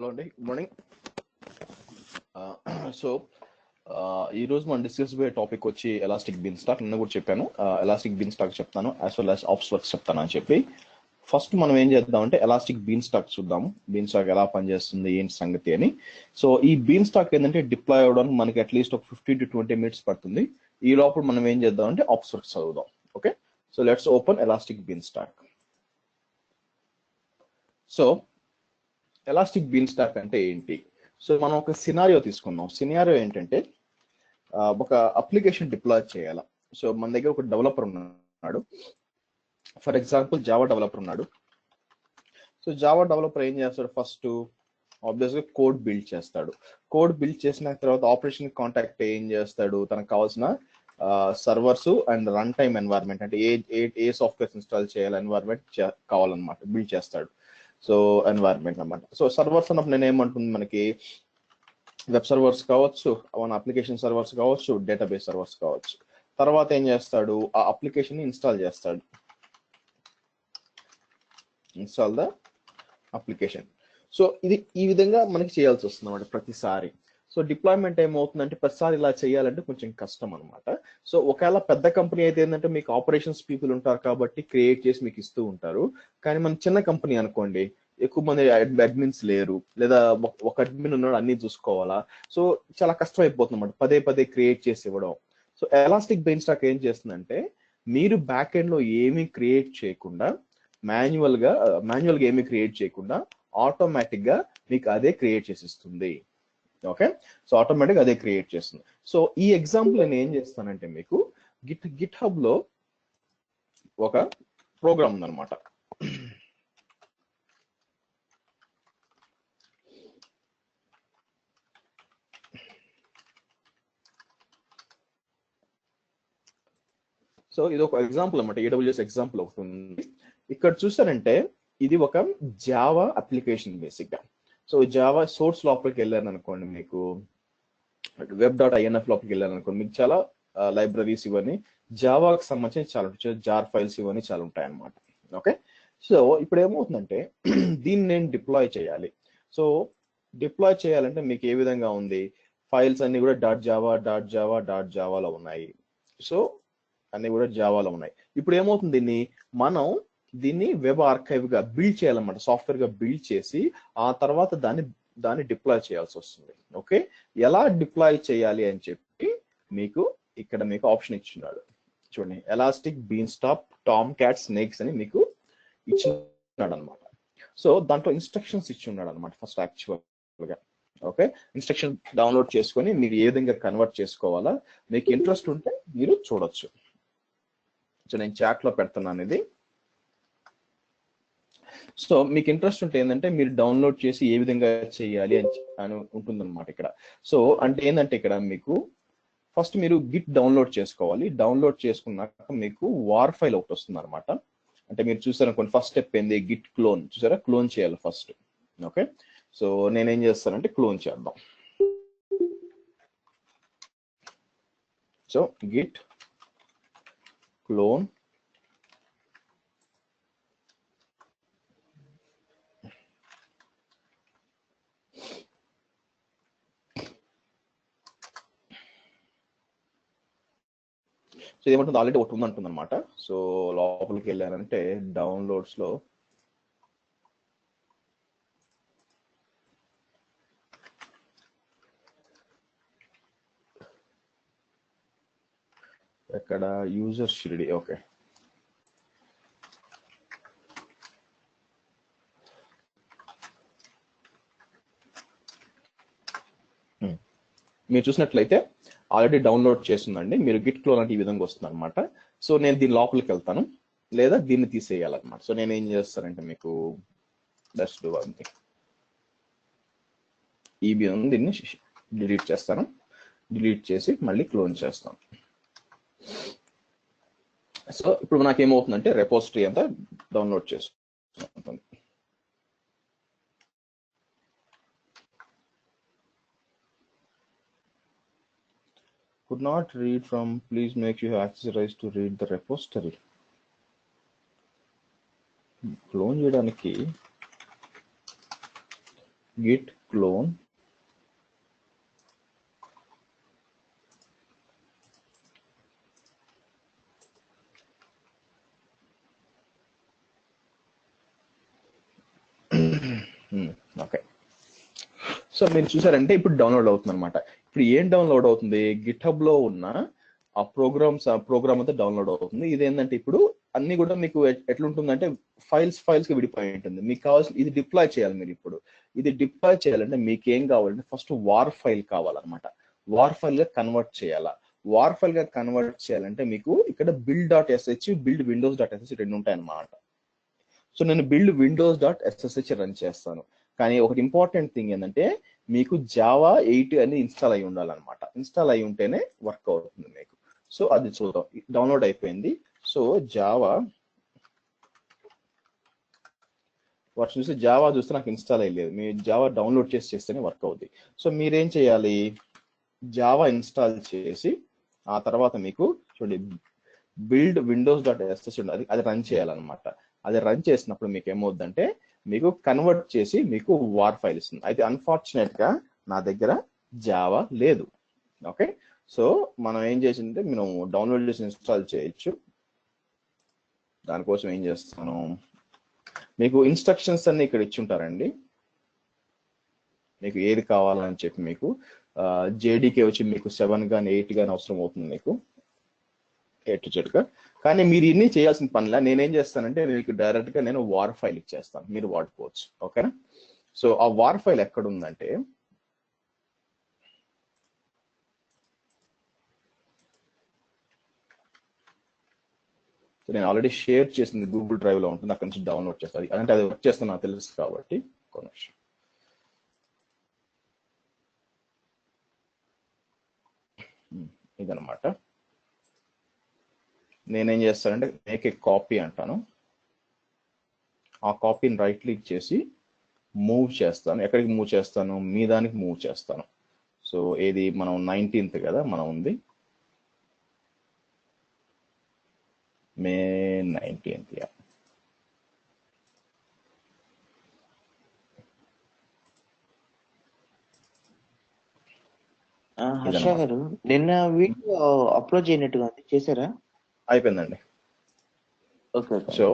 Hello అండి, good morning. So ఈ రోజు మనం డిస్కస్ అయ్యే టాపిక్ వచ్చి ఎలాస్టిక్ బీన్ స్టాక్. నిన్న కూడా చెప్పాను, ఎలాస్టిక్ బీన్ స్టాక్ చెప్తాను, as well as OpsWorks చెప్తాను అని చెప్పి. ఫస్ట్ మనం ఏం చేద్దామంటే ఎలాస్టిక్ బీన్ స్టాక్ చూద్దాము. బీన్ స్టాక్ ఎలా పనిచేస్తుంది, ఏంటి సంగతి అని. సో ఈ బీన్ స్టాక్ ఏంటంటే డిప్లాయ్ అవ్వడానికి మనకి అట్లీస్ట్ ఒక 15 to 20 minutes పడుతుంది. ఈ లోపల మనం ఏం చేద్దామంటే ఆప్స్ వర్క్స్ చదువుదాం. Okay, so let's open Elastic Beanstalk. So Elastic Beanstalk అంటే ఏంటి? సో మనం ఒక సినారియో తీసుకున్నాం. సినారియో ఏంటంటే ఒక అప్లికేషన్ డిప్లాయ్ చేయాలి. సో మన దగ్గర ఒక డెవలపర్ ఉన్నాడు, ఫర్ ఎగ్జాంపుల్ జావా డెవలపర్ ఉన్నాడు. సో జావా డెవలపర్ ఏం చేస్తాడు? ఫస్ట్ ఆబ్వియస్ గా కోడ్ బిల్డ్ చేస్తాడు. కోడ్ బిల్డ్ చేసిన తర్వాత ఆపరేషన్ కాంటాక్ట్ ఏం చేస్తాడు? తనకు కావాల్సిన servers and run time environment, అంటే ఏ సాఫ్ట్వేర్ ఇన్స్టాల్ చేయాలి ఎన్వైర్న్మెంట్ కావాలన్నమాట, బిల్డ్ చేస్తాడు. సో ఎన్వైర్న్మెంట్ అన్నమాట. సో సర్వర్స్ అన్నప్పుడు నేను ఏమంటుంది, మనకి వెబ్ సర్వర్స్ కావచ్చు, మన అప్లికేషన్ సర్వర్స్ కావచ్చు, డేటాబేస్ సర్వర్స్ కావచ్చు. తర్వాత ఏం చేస్తాడు? ఆ అప్లికేషన్ ఇన్స్టాల్ చేస్తాడు, ఇన్స్టాల్ ద అప్లికేషన్. సో ఇది ఈ విధంగా మనకి చేయాల్సి వస్తుంది అన్నమాట ప్రతిసారి. సో డిప్లాయ్మెంట్ ఏమవుతుందంటే ప్రతిసారి ఇలా చేయాలంటే కొంచెం కష్టం అనమాట. సో ఒకవేళ పెద్ద కంపెనీ అయితే ఏంటంటే మీకు ఆపరేషన్స్ పీపుల్ ఉంటారు కాబట్టి క్రియేట్ చేసి మీకు ఇస్తూ ఉంటారు. కానీ మన చిన్న కంపెనీ అనుకోండి, ఎక్కువ మంది అడ్మిన్స్ లేరు, లేదా ఒక అడ్మిన్ ఉన్నాడు అన్ని చూసుకోవాలా. సో చాలా కష్టం అయిపోతుంది అన్నమాట పదే పదే క్రియేట్ చేసి ఇవ్వడం. సో ఎలాస్టిక్ బీన్ స్టాక్ ఏం చేస్తుందంటే మీరు బ్యాక్ ఎండ్ లో ఏమీ క్రియేట్ చేయకుండా, మాన్యువల్ గా ఏమీ క్రియేట్ చేయకుండా ఆటోమేటిక్ గా మీకు అదే క్రియేట్ చేసిస్తుంది. ఓకే, సో ఆటోమేటిక్ అదే క్రియేట్ చేస్తుంది. సో ఈ ఎగ్జాంపుల్ నేను ఏం చేస్తానంటే మీకు గిట్ హబ్ లో ఒక ప్రోగ్రామ్ ఉందన్నమాట. సో ఇది ఒక ఎగ్జాంపుల్ అన్నమాట, AWS ఎగ్జాంపుల్ ఒకటి ఉంది. ఇక్కడ చూసారంటే ఇది ఒక జావా అప్లికేషన్ బేసిక్ గా. సో జావా సోర్స్ లోపలికి వెళ్ళాను అనుకోండి, మీకు web.inf లోపలికి వెళ్ళాను అనుకోండి, మీకు చాలా లైబ్రరీస్ ఇవన్నీ జావాకి సంబంధించి చాలా జార్ ఫైల్స్ ఇవన్నీ చాలా ఉంటాయి అన్నమాట. ఓకే, సో ఇప్పుడు ఏమవుతుందంటే దీన్ని నేను డిప్లాయ్ చేయాలి. సో డిప్లాయ్ చేయాలంటే మీకు ఏ విధంగా ఉంది? ఫైల్స్ అన్ని కూడా డాట్ జావాలో ఉన్నాయి. సో అన్ని కూడా జావాలో ఉన్నాయి. ఇప్పుడు ఏమవుతుంది, దీన్ని వెబ్ ఆర్కైవ్ గా బిల్డ్ చేయాలన్నమాట, సాఫ్ట్వేర్ గా బిల్డ్ చేసి ఆ తర్వాత దాన్ని డిప్లాయ్ చేయాల్సి వస్తుంది. ఓకే, ఎలా డిప్లాయ్ చేయాలి అని చెప్పి ఇక్కడ మీకు ఆప్షన్ ఇచ్చిన్నాడు చూడండి, Elastic Beanstalk Tomcat snakes అని మీకు ఇచ్చినాడు అనమాట. సో దాంట్లో ఇన్స్ట్రక్షన్స్ ఇచ్చి ఉన్నాడు అనమాట ఫస్ట్ యాక్చువల్ గా. ఓకే, ఇన్స్ట్రక్షన్ డౌన్లోడ్ చేసుకొని మీరు ఏ విధంగా కన్వర్ట్ చేసుకోవాలా, మీకు ఇంట్రెస్ట్ ఉంటే మీరు చూడొచ్చు. సో నేను చాట్ లో పెడుతున్నాను ఇది. సో మీకు ఇంట్రెస్ట్ ఉంటే ఏంటంటే మీరు డౌన్లోడ్ చేసి ఏ విధంగా చేయాలి అని ఉంటుందన్నమాట ఇక్కడ. సో అంటే ఏంటంటే ఇక్కడ మీకు ఫస్ట్ మీరు గిట్ డౌన్లోడ్ చేసుకోవాలి. డౌన్లోడ్ చేసుకున్నాక మీకు వార్ ఫైల్ ఒకటి వస్తుంది అనమాట. అంటే మీరు చూసారనుకోండి, ఫస్ట్ స్టెప్ ఏంది? Git clone. చూసారా, క్లోన్ చేయాలి ఫస్ట్. ఓకే, సో నేనేం చేస్తానంటే క్లోన్ చేద్దాం. సో గిట్ క్లోన్ సో ఏమంటుంది, ఆల్రెడీ ఒకటి ఉందంటుంది అనమాట. సో లోపలికి వెళ్ళానంటే డౌన్లోడ్స్ లో ఎక్కడ యూజర్ షిరిడి. ఓకే, మీరు చూసినట్లయితే ఆల్రెడీ డౌన్లోడ్ చేస్తుందండి. మీరు గిట్ క్లోన్ అంటే ఈ విధంగా వస్తుంది అనమాట. సో నేను దీని లోపలికి వెళ్తాను, లేదా దీన్ని తీసేయాలన్నమాట. సో నేను ఏం చేస్తానంటే మీకు just do one thing, EB ఉంది, దీన్ని డిలీట్ చేస్తాను. డిలీట్ చేసి మళ్ళీ క్లోన్ చేస్తాను. సో ఇప్పుడు నాకు ఏమవుతుందంటే రెపోజిటరీ అంతా డౌన్లోడ్ చేసుకుంటుంది. Could not read from, please make you accessorize to read the repository. Clone చేయడానికి git clone ఓకే. సో మీరు చూసారంటే ఇప్పుడు డౌన్లోడ్ అవుతుంది అనమాట. ఇప్పుడు ఏం డౌన్లోడ్ అవుతుంది, గిట్హబ్ లో ఉన్న ఆ ప్రోగ్రామ్ అంతా డౌన్లోడ్ అవుతుంది. ఇదేంటంటే ఇప్పుడు అన్ని కూడా మీకు ఎట్లుంటుందంటే ఫైల్స్ కి విడిపోయి ఉంటుంది. మీకు కావాల్సిన ఇది డిప్లాయ్ చేయాలి. మీరు ఇప్పుడు ఇది డిప్లాయ్ చేయాలంటే మీకు ఏం కావాలంటే ఫస్ట్ వార్ ఫైల్ కావాలన్నమాట. వార్ ఫైల్ గా కన్వర్ట్ చేయాలా. వార్ ఫైల్ గా కన్వర్ట్ చేయాలంటే మీకు ఇక్కడ build.sh బిల్డ్ windows.sh రెండు ఉంటాయి అన్నమాట. సో నేను build.windows.sh రన్ చేస్తాను. కానీ ఒకటి ఇంపార్టెంట్ థింగ్ ఏంటంటే మీకు జావా 8 అనేది ఇన్స్టాల్ అయి ఉండాలన్నమాట. ఇన్స్టాల్ అయి ఉంటేనే వర్క్ అవుతుంది మీకు. సో అది చూద్దాం. డౌన్లోడ్ అయిపోయింది. సో జావా వర్షన్ చూస్తే జావా చూస్తే నాకు ఇన్స్టాల్ అయ్యలేదు. మీరు జావా డౌన్లోడ్ చేస్తేనే వర్క్ అవుతుంది. సో మీరేం చేయాలి, జావా ఇన్స్టాల్ చేసి ఆ తర్వాత మీకు చూడండి బిల్డ్ windows.sh అది అది రన్ చేయాలన్నమాట. అది రన్ చేసినప్పుడు మీకు ఏమవుతుందంటే మీకు కన్వర్ట్ చేసి మీకు వార్ ఫైల్ ఇస్తుంది. అయితే అన్ఫార్చునేట్ గా నా దగ్గర జావా లేదు. ఓకే, సో మనం ఏం చేసిందంటే మనం డౌన్లోడ్ చేసి ఇన్స్టాల్ చేయొచ్చు. దానికోసం ఏం చేస్తాను, మీకు ఇన్స్ట్రక్షన్స్ అన్ని ఇక్కడ ఇచ్చి ఉంటారండి. మీకు ఏది కావాలని చెప్పి మీకు జేడీకే వచ్చి మీకు 7 కానీ 8 కానీ అవసరం అవుతుంది మీకు A to Z గా. కానీ మీరు ఇన్ని చేయాల్సిన పనిలా నేనేం చేస్తానంటే మీకు డైరెక్ట్ గా నేను వార్ ఫైల్ ఇచ్చేస్తాను, మీరు వాడుకోవచ్చు. ఓకేనా. సో ఆ వార్ ఫైల్ ఎక్కడ ఉందంటే నేను ఆల్రెడీ షేర్ చేసింది గూగుల్ డ్రైవ్ లో ఉంటుంది, అక్కడ నుంచి డౌన్లోడ్ చేస్తాను. అంటే అది వర్క్ చేస్తాను నాకు తెలుసు కాబట్టి కొనొచ్చు. ఇదనమాట. నేనేం చేస్తానంటే మేక్ ఏ కాపీ అంటాను. ఆ కాపీని రైట్ క్లిక్ చేసి మూవ్ చేస్తాను. ఎక్కడికి మూవ్ చేస్తాను, మీ దానికి మూవ్ చేస్తాను. సో ఏది మనం 19th కదా మనం ఉంది, మే 19th. హర్ష గారు నిన్న వీడియో అప్లోడ్ చేయనట్టుగా ఉంది, చేశారా? అయిపోయిందండి. ఓకే. So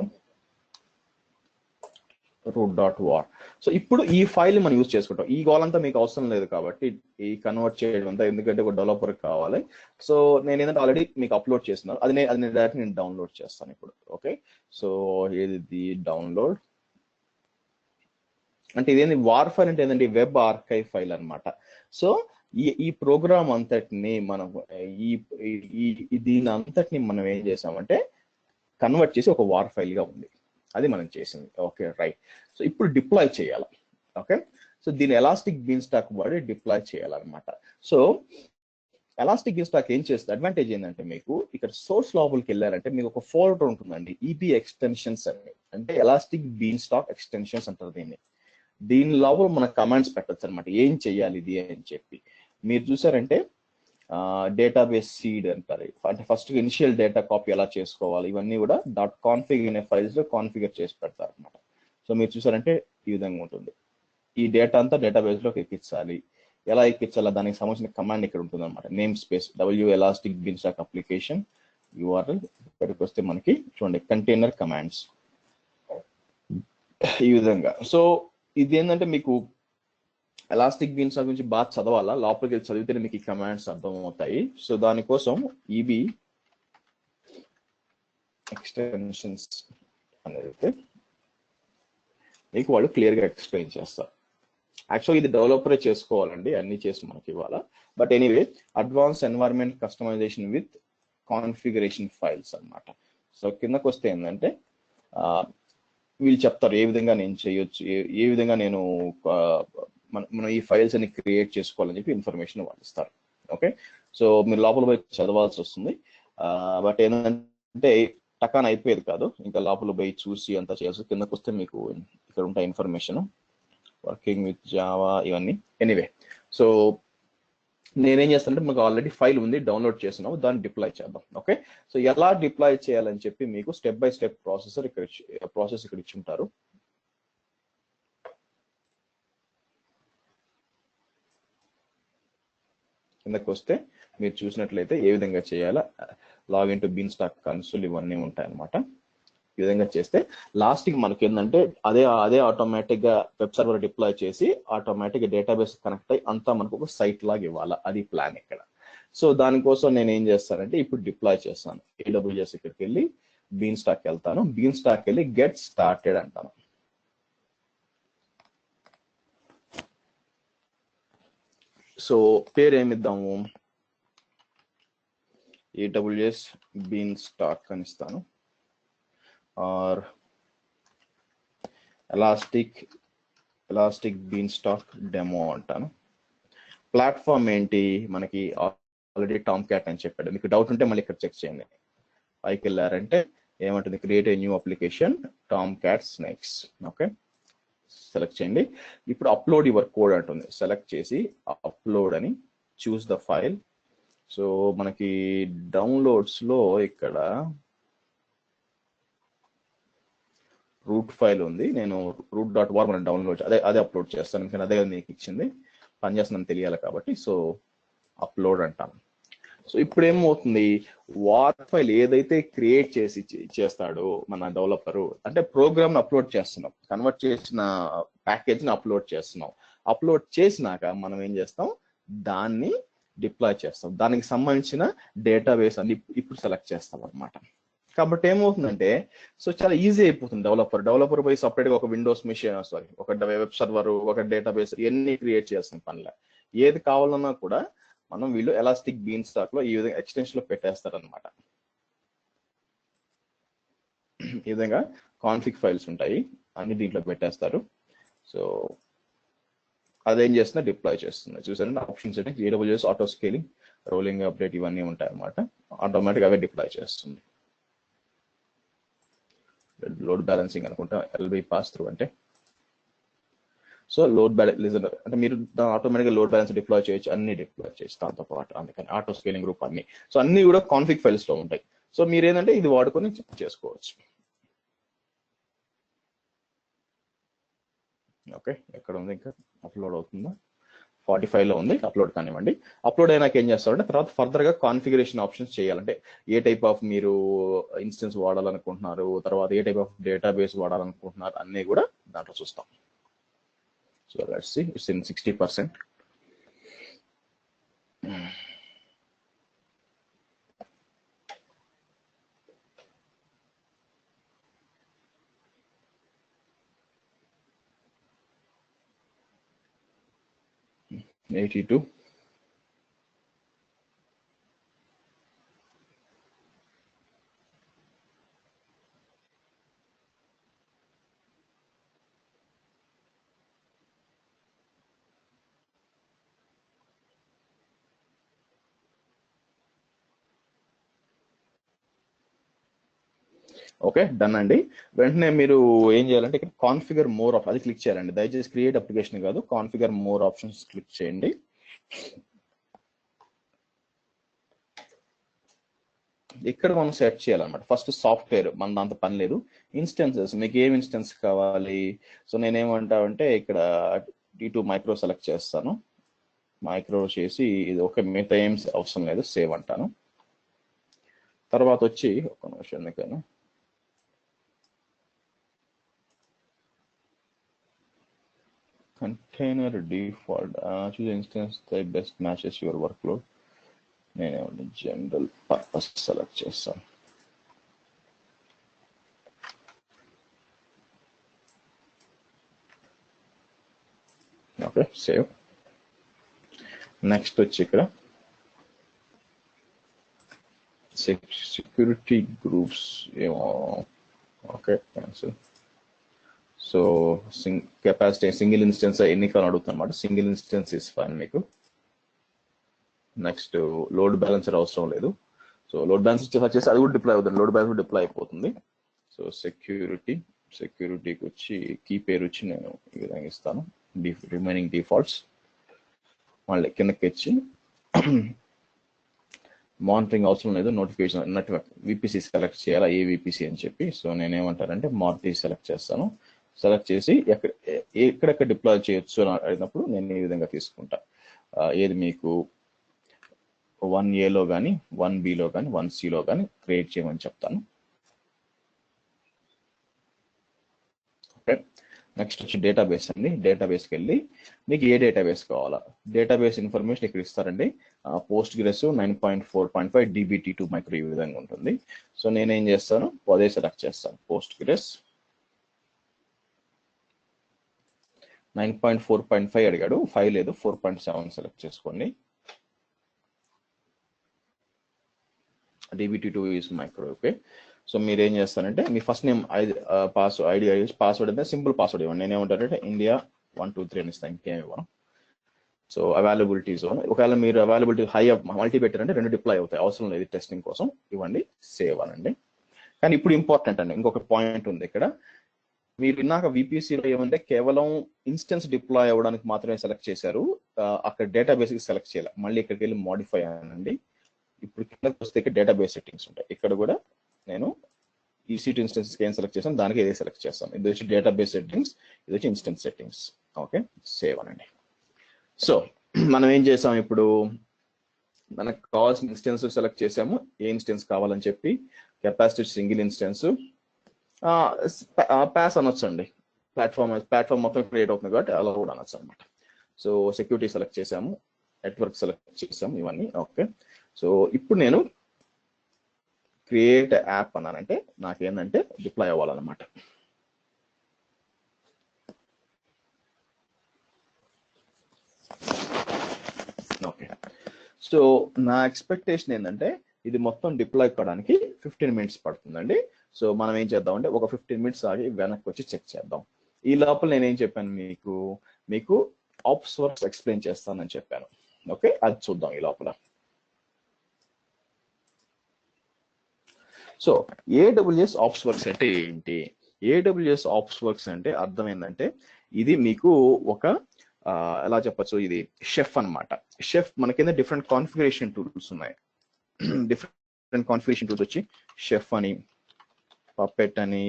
root.var. సో ఇప్పుడు ఈ ఫైల్ మనం యూజ్ చేసుకుంటాం. ఈ గోల్ అంతా మీకు అవసరం లేదు కాబట్టి ఈ కన్వర్ట్ చేయడం అంతా, ఎందుకంటే ఒక డెవలపర్ కావాలి. సో నేను ఏంటంటే ఆల్రెడీ మీకు అప్లోడ్ చేస్తున్నాను, అది నేను డైరెక్ట్ నేను డౌన్లోడ్ చేస్తాను ఇప్పుడు. ఓకే, సో ఏది డౌన్లోడ్ అంటే ఇదేంటి, వార్ ఫైల్ అంటే ఏంటంటే వెబ్ ఆర్కైవ్ ఫైల్ అనమాట. సో ఈ ప్రోగ్రామ్ అంతటిని మనం దీని అంతటిని మనం ఏం చేసామంటే కన్వర్ట్ చేసి ఒక వార్ ఫైల్ గా ఉంది, అది మనం చేసింది. Okay right. సో ఇప్పుడు డిప్లాయ్ చేయాలి. ఓకే, సో దీని ఎలాస్టిక్ బీన్ స్టాక్ వాడి డిప్లాయ్ చేయాలన్నమాట. సో ఎలాస్టిక్ బీన్ స్టాక్ ఏం చేస్తుంది, అడ్వాంటేజ్ ఏంటంటే మీకు ఇక్కడ సోర్స్ లోపలికి వెళ్ళారంటే మీకు ఒక ఫోల్డర్ ఉంటుందండి, ఈబీ ఎక్స్టెన్షన్స్ అని, అంటే ఎలాస్టిక్ బీన్ స్టాక్ ఎక్స్టెన్షన్స్ అంటారు దీన్ని. దీని లోపల మన కమాండ్స్ పెట్టచ్చు అనమాట, ఏం చెయ్యాలి ఇది అని చెప్పి. మీరు చూసారంటే డేటాబేస్ సీడ్ అంటారు, అంటే ఫస్ట్ ఇనిషియల్ డేటా కాపీ ఎలా చేసుకోవాలి, ఇవన్నీ కూడా .config అనే ఫైల్స్ లో కాన్ఫిగర్ చేసి పెడతారు అనమాట. సో మీరు చూసారంటే ఈ విధంగా ఉంటుంది. ఈ డేటా అంతా డేటాబేస్ లోకి ఎక్కించాలి. ఎలా ఎక్కించాలా దానికి సంబంధించిన కమాండ్ ఇక్కడ ఉంటుంది అనమాట, namespace Elastic Beanstalk application URL. ఇక్కడికి వస్తే మనకి చూడండి కంటైనర్ కమాండ్స్ ఈ విధంగా. సో ఇది ఏంటంటే మీకు ఎలాస్టిక్ బీన్ స్టాక్ గురించి బాగా చదవాలా, లోపలికి వెళ్ళి చదివితేనే మీకు ఈ కమాండ్స్ అర్థం అవుతాయి. సో దానికోసం ఈబీ ఎక్స్టెన్షన్స్ అనేది మీకు వాళ్ళు క్లియర్ గా ఎక్స్ప్లెయిన్ చేస్తారు. యాక్చువల్గా ఇది డెవలపరే చేసుకోవాలండి, అన్ని చేసి మనకి ఇవ్వాలా. But anyway advance environment customization with configuration files అన్నమాట. సో కిందకు వస్తే ఏంటంటే వీళ్ళు చెప్తారు ఏ విధంగా నేను చేయొచ్చు, ఏ విధంగా నేను మనం ఈ ఫైల్స్ అని క్రియేట్ చేసుకోవాలని చెప్పి ఇన్ఫర్మేషన్ వాళ్ళు ఇస్తారు. ఓకే, సో మీరు లోపల పోయి చదవాల్సి వస్తుంది. బట్ ఏంటంటే టకాన్ అయిపోయేది కాదు, ఇంకా లోపల పోయి చూసి అంతా చేయాల్సి. కిందకు వస్తే మీకు ఇక్కడ ఉంటాయి ఇన్ఫర్మేషన్, వర్కింగ్ విత్ జావా ఇవన్నీ. ఎనీవే, సో నేనేం చేస్తానంటే మాకు ఆల్రెడీ ఫైల్ ఉంది, డౌన్లోడ్ చేస్తున్నాము, దాన్ని డిప్లాయ్ చేద్దాం. ఓకే, సో ఎలా డిప్లాయ్ చేయాలని చెప్పి మీకు స్టెప్ బై స్టెప్ ప్రాసెస్ ఇక్కడ ఇచ్చి ఉంటారు. కిందకి వస్తే మీరు చూసినట్లయితే ఏ విధంగా చేయాలా, login to Beanstalk console ఇవన్నీ ఉంటాయి అన్నమాట. ఈ విధంగా చేస్తే లాస్ట్ కి మనకి ఏంటంటే అదే ఆటోమేటిక్ గా వెబ్ సర్వర్ డిప్లాయ్ చేసి ఆటోమేటిక్ గా డేటాబేస్ కనెక్ట్ అయ్యి అంతా మనకు ఒక సైట్ లాగా ఇవ్వాలి. అది ప్లాన్ ఇక్కడ. సో దానికోసం నేను ఏం చేస్తానంటే ఇప్పుడు డిప్లాయ్ చేస్తాను. AWS ఇక్కడికి వెళ్ళి బీన్ స్టాక్ వెళ్తాను. బీన్ స్టాక్ వెళ్ళి గెట్ స్టార్టెడ్ అంటాను. సో పేరు ఏమిద్దాము, AWS బీన్ స్టాక్ అని ఇస్తాను, or Elastic Beanstalk demo అంటాను. ప్లాట్ఫామ్ ఏంటి మనకి ఆల్రెడీ టామ్ క్యాట్ అని చెప్పాడు. మీకు డౌట్ ఉంటే మళ్ళీ ఇక్కడ చెక్ చేయండి. పైకి వెళ్ళారంటే ఏమంటుంది, create a new application Tom cat snakes. Okay, select చేయండి. ఇప్పుడు అప్లోడ్ యువర్ కోడ్ అంటుంది. సెలెక్ట్ చేసి అప్లోడ్ అని చూస్ ద ఫైల్. సో మనకి డౌన్లోడ్స్ లో ఇక్కడ రూట్ ఫైల్ ఉంది. నేను root.war మనం డౌన్లోడ్ అదే అప్లోడ్ చేస్తాను. ఎందుకంటే అదే మీకు ఇచ్చింది, పనిచేస్తుందని తెలియాలి కాబట్టి. సో అప్లోడ్ అంటాను. సో ఇప్పుడు ఏమవుతుంది, వార్ ఫైల్ ఏదైతే క్రియేట్ చేస్తాడో మన డెవలపరు, అంటే ప్రోగ్రామ్ అప్లోడ్ చేస్తున్నాం, కన్వర్ట్ చేసిన ప్యాకేజ్ ని అప్లోడ్ చేస్తున్నాం. అప్లోడ్ చేసినాక మనం ఏం చేస్తాం, దాన్ని డిప్లాయ్ చేస్తాం. దానికి సంబంధించిన డేటాబేస్ అన్ని ఇప్పుడు సెలెక్ట్ చేస్తాం అనమాట. కాబట్టి ఏమవుతుందంటే, సో చాలా ఈజీ అయిపోతుంది. డెవలపర్ పోయి సపరేట్ గా ఒక విండోస్ మిషన్ ఒక వెబ్ సర్వర్, ఒక డేటాబేస్ ఇవన్నీ క్రియేట్ చేస్తాం పనిలే. ఏది కావాలన్నా కూడా మనం వీళ్ళు ఎలాస్టిక్ బీన్ స్టాక్ లో ఈ విధంగా ఎక్స్టెన్షన్ లో పెట్టేస్తారనమాట. ఈ విధంగా కాన్ఫిగ్ ఫైల్స్ ఉంటాయి, అన్ని దీంట్లో పెట్టేస్తారు. సో అదేం చేస్తున్నా డిప్లాయ్ చేస్తుంది. చూసారంటే option settings, AWS auto scaling, rolling update ఇవన్నీ ఉంటాయి అన్నమాట. ఆటోమేటిక్ అవే డిప్లాయ్ చేస్తుంది. లోడ్ బ్యాలెన్సింగ్ అనుకుంటా, LB పాస్ త్రూ అంటే. సో లోడ్ బ్యాలెన్స్ అంటే మీరు ఆటోమేటిక్గా లోడ్ బ్యాలెన్స్ డిప్లాయ్ చేయొచ్చు, అన్ని డిప్లాయ్ చేయొచ్చు దాంతో పాటు. అందుకని ఆటో స్కేలింగ్ గ్రూప్ అన్ని. సో అన్ని కూడా కాన్ఫిగ్ ఫైల్స్ లో ఉంటాయి. సో మీరు ఏంటంటే ఇది వాడుకొని చేసుకోవచ్చు. ఓకే, ఎక్కడ ఉంది, ఇంకా అప్లోడ్ అవుతుందా, 45 లో ఉంది, అప్లోడ్ కానివ్వండి. అప్లోడ్ అయినాక ఏం చేస్తారంటే తర్వాత ఫర్దర్ గా కాన్ఫిగరేషన్ ఆప్షన్స్ చేయాలంటే ఏ టైప్ ఆఫ్ మీరు ఇన్స్టెన్స్ వాడాలనుకుంటున్నారు, తర్వాత ఏ టైప్ ఆఫ్ డేటాబేస్ వాడాలనుకుంటున్నారు అన్ని కూడా దాంట్లో చూస్తాం. So let's see, it's in 60%. $82. Okay, done అండి. వెంటనే మీరు ఏం చేయాలంటే ఇక్కడ కాన్ఫిగర్ మోర్ అది క్లిక్ చేయాలండి. దయచేసి క్రియేట్ అప్లికేషన్ కాదు, కాన్ఫిగర్ మోర్ ఆప్షన్స్ క్లిక్ చేయండి. ఇక్కడ మనం సెట్ చేయాలన్నమాట. ఫస్ట్ సాఫ్ట్వేర్ మన దాంతో పని లేదు, ఇన్స్టెన్సెస్ మీకు ఏం ఇన్స్టెన్స్ కావాలి. సో నేనేమంటానంటే ఇక్కడ D2 మైక్రో సెలెక్ట్ చేస్తాను. మైక్రో చేసి ఇది ఒక మిగతా ఏం అవసరం లేదు, సేవ్ అంటాను. తర్వాత వచ్చి ఒక నిమిషం ఎందుకని container default choose instance that best matches your workload. నేను జనరల్ పర్పస్ సెలెక్ట్ చేస్తాను. Okay, save. నెక్స్ట్ వచ్చి ఇక్కడ సెక్యూరిటీ గ్రూప్స్ ఏమో, okay cancel. So capacity single instance ఎన్ని కాలం అడుగుతుంది అనమాట. సింగిల్ ఇన్స్టెన్స్ ఇస్ ఫైన్ మీకు. నెక్స్ట్ లోడ్ బ్యాలెన్సర్ అవసరం లేదు. సో లోడ్ బ్యాలెన్సర్ చేసి అది కూడా డిప్లాయ్ అవుతుంది, లోడ్ బ్యాలెన్స్ డిప్లాయ్ అయిపోతుంది. సో సెక్యూరిటీకి వచ్చి కీ పేరు వచ్చి నేను ఈ విధంగా ఇస్తాను, రిమైనింగ్ డిఫాల్ట్స్. మళ్ళీ కిందకి వచ్చి మానిటరింగ్ అవసరం లేదు, నోటిఫికేషన్ నెట్వర్క్ VPC సెలెక్ట్ చేయాలా, ఏ VPC అని చెప్పి. సో నేనేమంటానంటే మార్టీ సెలెక్ట్ చేస్తాను. సెలెక్ట్ చేసి ఎక్కడెక్కడ డిప్లాయ్ చేయొచ్చు అని అడిగినప్పుడు నేను ఈ విధంగా తీసుకుంటా. ఏది మీకు 1A కానీ 1B కానీ 1C కానీ క్రియేట్ చేయమని చెప్తాను. ఓకే, నెక్స్ట్ వచ్చి డేటాబేస్ అండి. డేటాబేస్కి వెళ్ళి మీకు ఏ డేటాబేస్ కావాలా, డేటాబేస్ ఇన్ఫర్మేషన్ ఇక్కడ ఇస్తారండి. పోస్ట్ గ్రెస్ 9.4.5 DBT2 మైక్రో ఈ విధంగా ఉంటుంది. సో నేనేం చేస్తాను, అదే సెలెక్ట్ చేస్తాను. పోస్ట్ గ్రెస్ 9.4.5 అడిగాడు, 5 లేదు, 4.7 సెలెక్ట్ చేసుకోండి. DBT2 is micro. Okay, so మీరు ఏం చేస్తారంటే మీ ఫస్ట్ నేమ్ పాస్వర్డ్ అంటే సింపుల్ పాస్వర్డ్ ఇవ్వండి. నేనేమంటానంటే India 123 అని ఇస్తాను, ఇంకేం ఇవ్వను. సో అవైలబిలిటీ జోన్, ఒకవేళ మీరు అవైలబిలిటీ హై మల్టీ పెట్టారంటే 2 డిప్లాయ్ అవుతాయి, అవసరం లేదు, టెస్టింగ్ కోసం ఇవ్వండి, సేవ్ అనండి. కానీ ఇప్పుడు ఇంపార్టెంట్ అండి, ఇంకొక పాయింట్ ఉంది ఇక్కడ. మీరు విన్నాక VPCలో ఏమంటే కేవలం ఇన్స్టెన్స్ డిప్లాయ్ అవ్వడానికి మాత్రమే సెలెక్ట్ చేశారు, అక్కడ డేటాబేస్కి సెలెక్ట్ చేయాలి. మళ్ళీ ఇక్కడికి వెళ్ళి మోడిఫై అనండి. ఇప్పుడు కిందకి వస్తే ఇక్కడ డేటాబేస్ సెట్టింగ్స్ ఉంటాయి. ఇక్కడ కూడా నేను EC2 ఇన్స్టెన్స్కి ఏం సెలెక్ట్ చేస్తాను, దానికి ఏదే సెలెక్ట్ చేస్తాను. ఇది వచ్చి డేటాబేస్ సెట్టింగ్స్, ఇది వచ్చి ఇన్స్టెన్స్ సెట్టింగ్స్. ఓకే, సేవ్ అనండి. సో మనం ఏం చేసాం, ఇప్పుడు మనకు కావాల్సిన ఇన్స్టెన్స్ సెలెక్ట్ చేసాము, ఏ ఇన్స్టెన్స్ కావాలని చెప్పి. కెపాసిటీ సింగిల్ ఇన్స్టెన్స్, పాస్ అనొచ్చు అండి. ప్లాట్ఫామ్ మొత్తం క్రియేట్ అవుతుంది కాబట్టి అలా కూడా అనొచ్చు అనమాట. సో సెక్యూరిటీ సెలెక్ట్ చేసాము, నెట్వర్క్ సెలెక్ట్ చేసాము, ఇవన్నీ ఓకే. సో ఇప్పుడు నేను క్రియేట్ యాప్ అన్నానంటే నాకేంటంటే డిప్లాయ్ అవ్వాలన్నమాట. ఓకే, సో నా ఎక్స్పెక్టేషన్ ఏంటంటే ఇది మొత్తం డిప్లాయ్ కావడానికి 15 మినిట్స్ పడుతుందండి. సో మనం ఏం చేద్దామంటే ఒక 15 మినిట్స్ ఆగి వెనక్కి వచ్చి చెక్ చేద్దాం. ఈ లోపల నేనేం చెప్పాను, మీకు ఆప్స్ వర్క్స్ ఎక్స్ప్లెయిన్ చేస్తానని చెప్పాను. ఓకే, అది చూద్దాం ఈ లోపల. సో AWS ఆప్స్ వర్క్స్ అంటే ఏంటి? AWS ఆప్స్ వర్క్స్ అంటే అర్థం ఏంటంటే ఇది మీకు ఒక ఎలా చెప్పచ్చు, ఇది షెఫ్ అన్నమాట. షెఫ్ మనకైనా డిఫరెంట్ కాన్ఫిగరేషన్ టూల్స్ ఉన్నాయి. డిఫరెంట్ కాన్ఫిగరేషన్ టూల్స్ వచ్చి షెఫ్ అని, పప్పెట్ అని,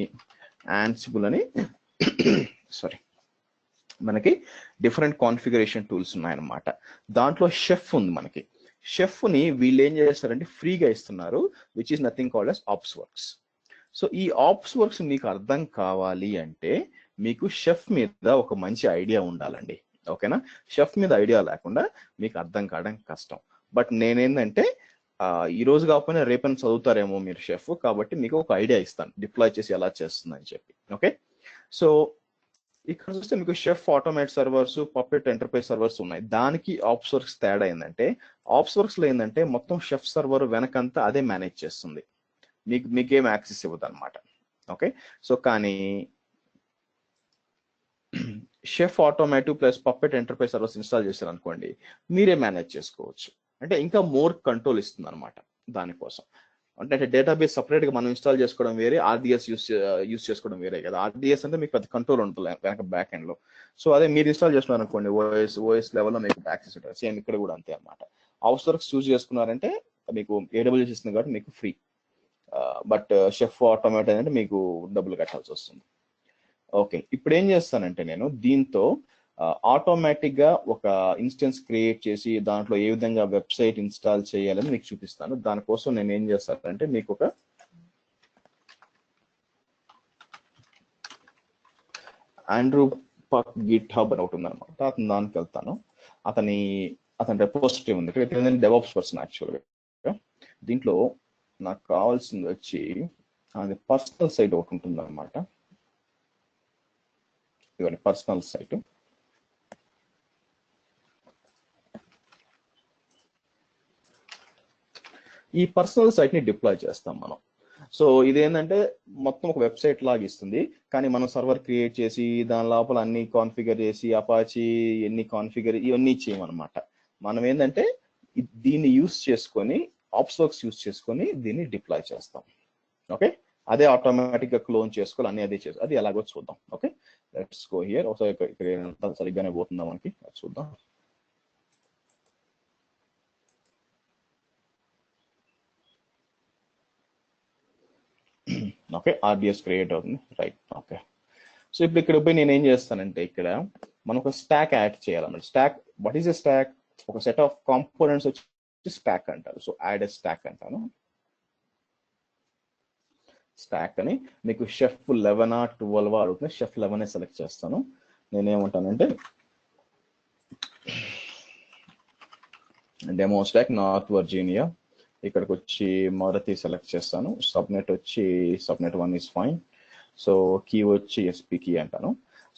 యాన్సిబుల్ అని సారీ, మనకి డిఫరెంట్ కాన్ఫిగరేషన్ టూల్స్ ఉన్నాయన్నమాట. దాంట్లో షెఫ్ ఉంది మనకి. షెఫ్ ని వీళ్ళు ఏం చేస్తారంటే ఫ్రీగా ఇస్తున్నారు, which is nothing called as OpsWorks. So ఈ ఆప్స్ వర్క్స్ మీకు అర్థం కావాలి అంటే మీకు షెఫ్ మీద ఒక మంచి ఐడియా ఉండాలండి. ఓకేనా, షెఫ్ మీద ఐడియా లేకుండా మీకు అర్థం కావడం కష్టం. బట్ నేనేంటంటే ఈ రోజు కాకపోయినా రేపని చదువుతారేమో మీరు షెఫ్, కాబట్టి మీకు ఒక ఐడియా ఇస్తాను డిప్లాయ్ చేసి ఎలా చేస్తుందని చెప్పి. ఓకే, సో ఇక్కడ చూస్తే మీకు chef automate servers, puppet enterprise servers ఉన్నాయి. దానికి ఆప్స్ వర్క్స్ తేడా ఏంటంటే, ఆప్స్ వర్క్స్ లో ఏంటంటే మొత్తం షెఫ్ సర్వర్ వెనకంతా అదే మేనేజ్ చేస్తుంది, మీకేం యాక్సెస్ ఇవ్వదు అనమాట. ఓకే, సో కానీ chef automotive plus puppet enterprise servers install చేశారు అనుకోండి, మీరే మేనేజ్ చేసుకోవచ్చు. అంటే ఇంకా మోర్ కంట్రోల్ ఇస్తుంది అనమాట. దానికోసం అంటే డేటాబేస్ సపరేట్ గా మనం ఇన్స్టాల్ చేసుకోవడం వేరే, RDS యూస్ చేసుకోవడం వేరే కదా. RDS అంటే మీకు పెద్ద కంట్రోల్ ఉంటుంది వెనక బ్యాక్ ఎండ్ లో. సో అదే మీరు ఇన్స్టాల్ చేస్తున్నారు అనుకోండి, ఓఎస్ లెవెల్లో మీకు యాక్సెస్ ఉంటుంది. సేమ్ ఇక్కడ కూడా అంతే అనమాట. ఆప్స్ వర్క్స్ చూస్ చేసుకున్నారంటే మీకు AWS ఇస్తుంది కాబట్టి మీకు ఫ్రీ. బట్ షెఫ్ ఆటోమేట్ అంటే మీకు డబ్బులు కట్టాల్సి వస్తుంది. ఓకే, ఇప్పుడు ఏం చేస్తానంటే నేను దీంతో ఆటోమేటిక్ గా ఒక ఇన్స్టెన్స్ క్రియేట్ చేసి దాంట్లో ఏ విధంగా వెబ్సైట్ ఇన్స్టాల్ చేయాలని మీకు చూపిస్తాను. దానికోసం నేను ఏం చేస్తానంటే మీకు ఒక ఆండ్రూ పక్ గిట్ హబ్ అని ఒకటి ఉందన్నమాట. అతను దానికి వెళ్తాను. అతని రెపోజిటరీ ఉంది ఇక్కడ, డెవాప్స్ పర్సన్ యాక్చువల్గా. దీంట్లో నాకు కావాల్సింది వచ్చి అది పర్సనల్ సైట్ ఒకటి ఉంటుంది అనమాట. ఇవన్నీ పర్సనల్ సైట్. ఈ పర్సనల్ సైట్ ని డిప్లాయ్ చేస్తాం మనం. సో ఇదేంటంటే మొత్తం ఒక వెబ్సైట్ లాగా ఇస్తుంది, కానీ మనం సర్వర్ క్రియేట్ చేసి దాని లోపల అన్ని కాన్ఫిగర్ చేసి అపాచీ ఎన్ని కాన్ఫిగర్ ఇవన్నీ చేయమన్నమాట. మనం ఏంటంటే దీన్ని యూస్ చేసుకొని ఆప్స్ వర్క్స్ యూస్ చేసుకొని దీన్ని డిప్లాయ్ చేస్తాం. ఓకే, అదే ఆటోమేటిక్ గా క్లోన్ చేసుకోవాలి, అన్ని అదే చేస్తాం. అది ఎలాగో చూద్దాం. Okay, let's go here. ఒకసారి ఇక్కడ సరిగ్గానే పోతుందా మనకి, చూద్దాం. ఓకే, RDS క్రియేట్ అవుతుంది, రైట్. ఓకే, సో ఇప్పుడు ఇక్కడ పోయి నేను ఏం చేస్తానంటే ఇక్కడ మనం ఒక స్టాక్ యాడ్ చేయాలన్నమాట. Stock, what is a stock? ఒక సెట్ ఆఫ్ కాంపోనెంట్స్ వచ్చి స్టాక్ అంటారు. సో యాడ్ ఎ స్టాక్ అంటాను. స్టాక్ అని మీకు షెఫ్ 11 12 అడుగుతుంది. షెఫ్ 11 సెలెక్ట్ చేస్తాను. నేనేమంటానంటే డెమో స్టాక్ నార్త్ వర్జీనియా. ఇక్కడికి వచ్చి మారుతి సెలెక్ట్ చేస్తాను. సబ్నెట్ వచ్చి subnet 1 is fine. So key వచ్చి ఎస్పీ కీ అంటాను.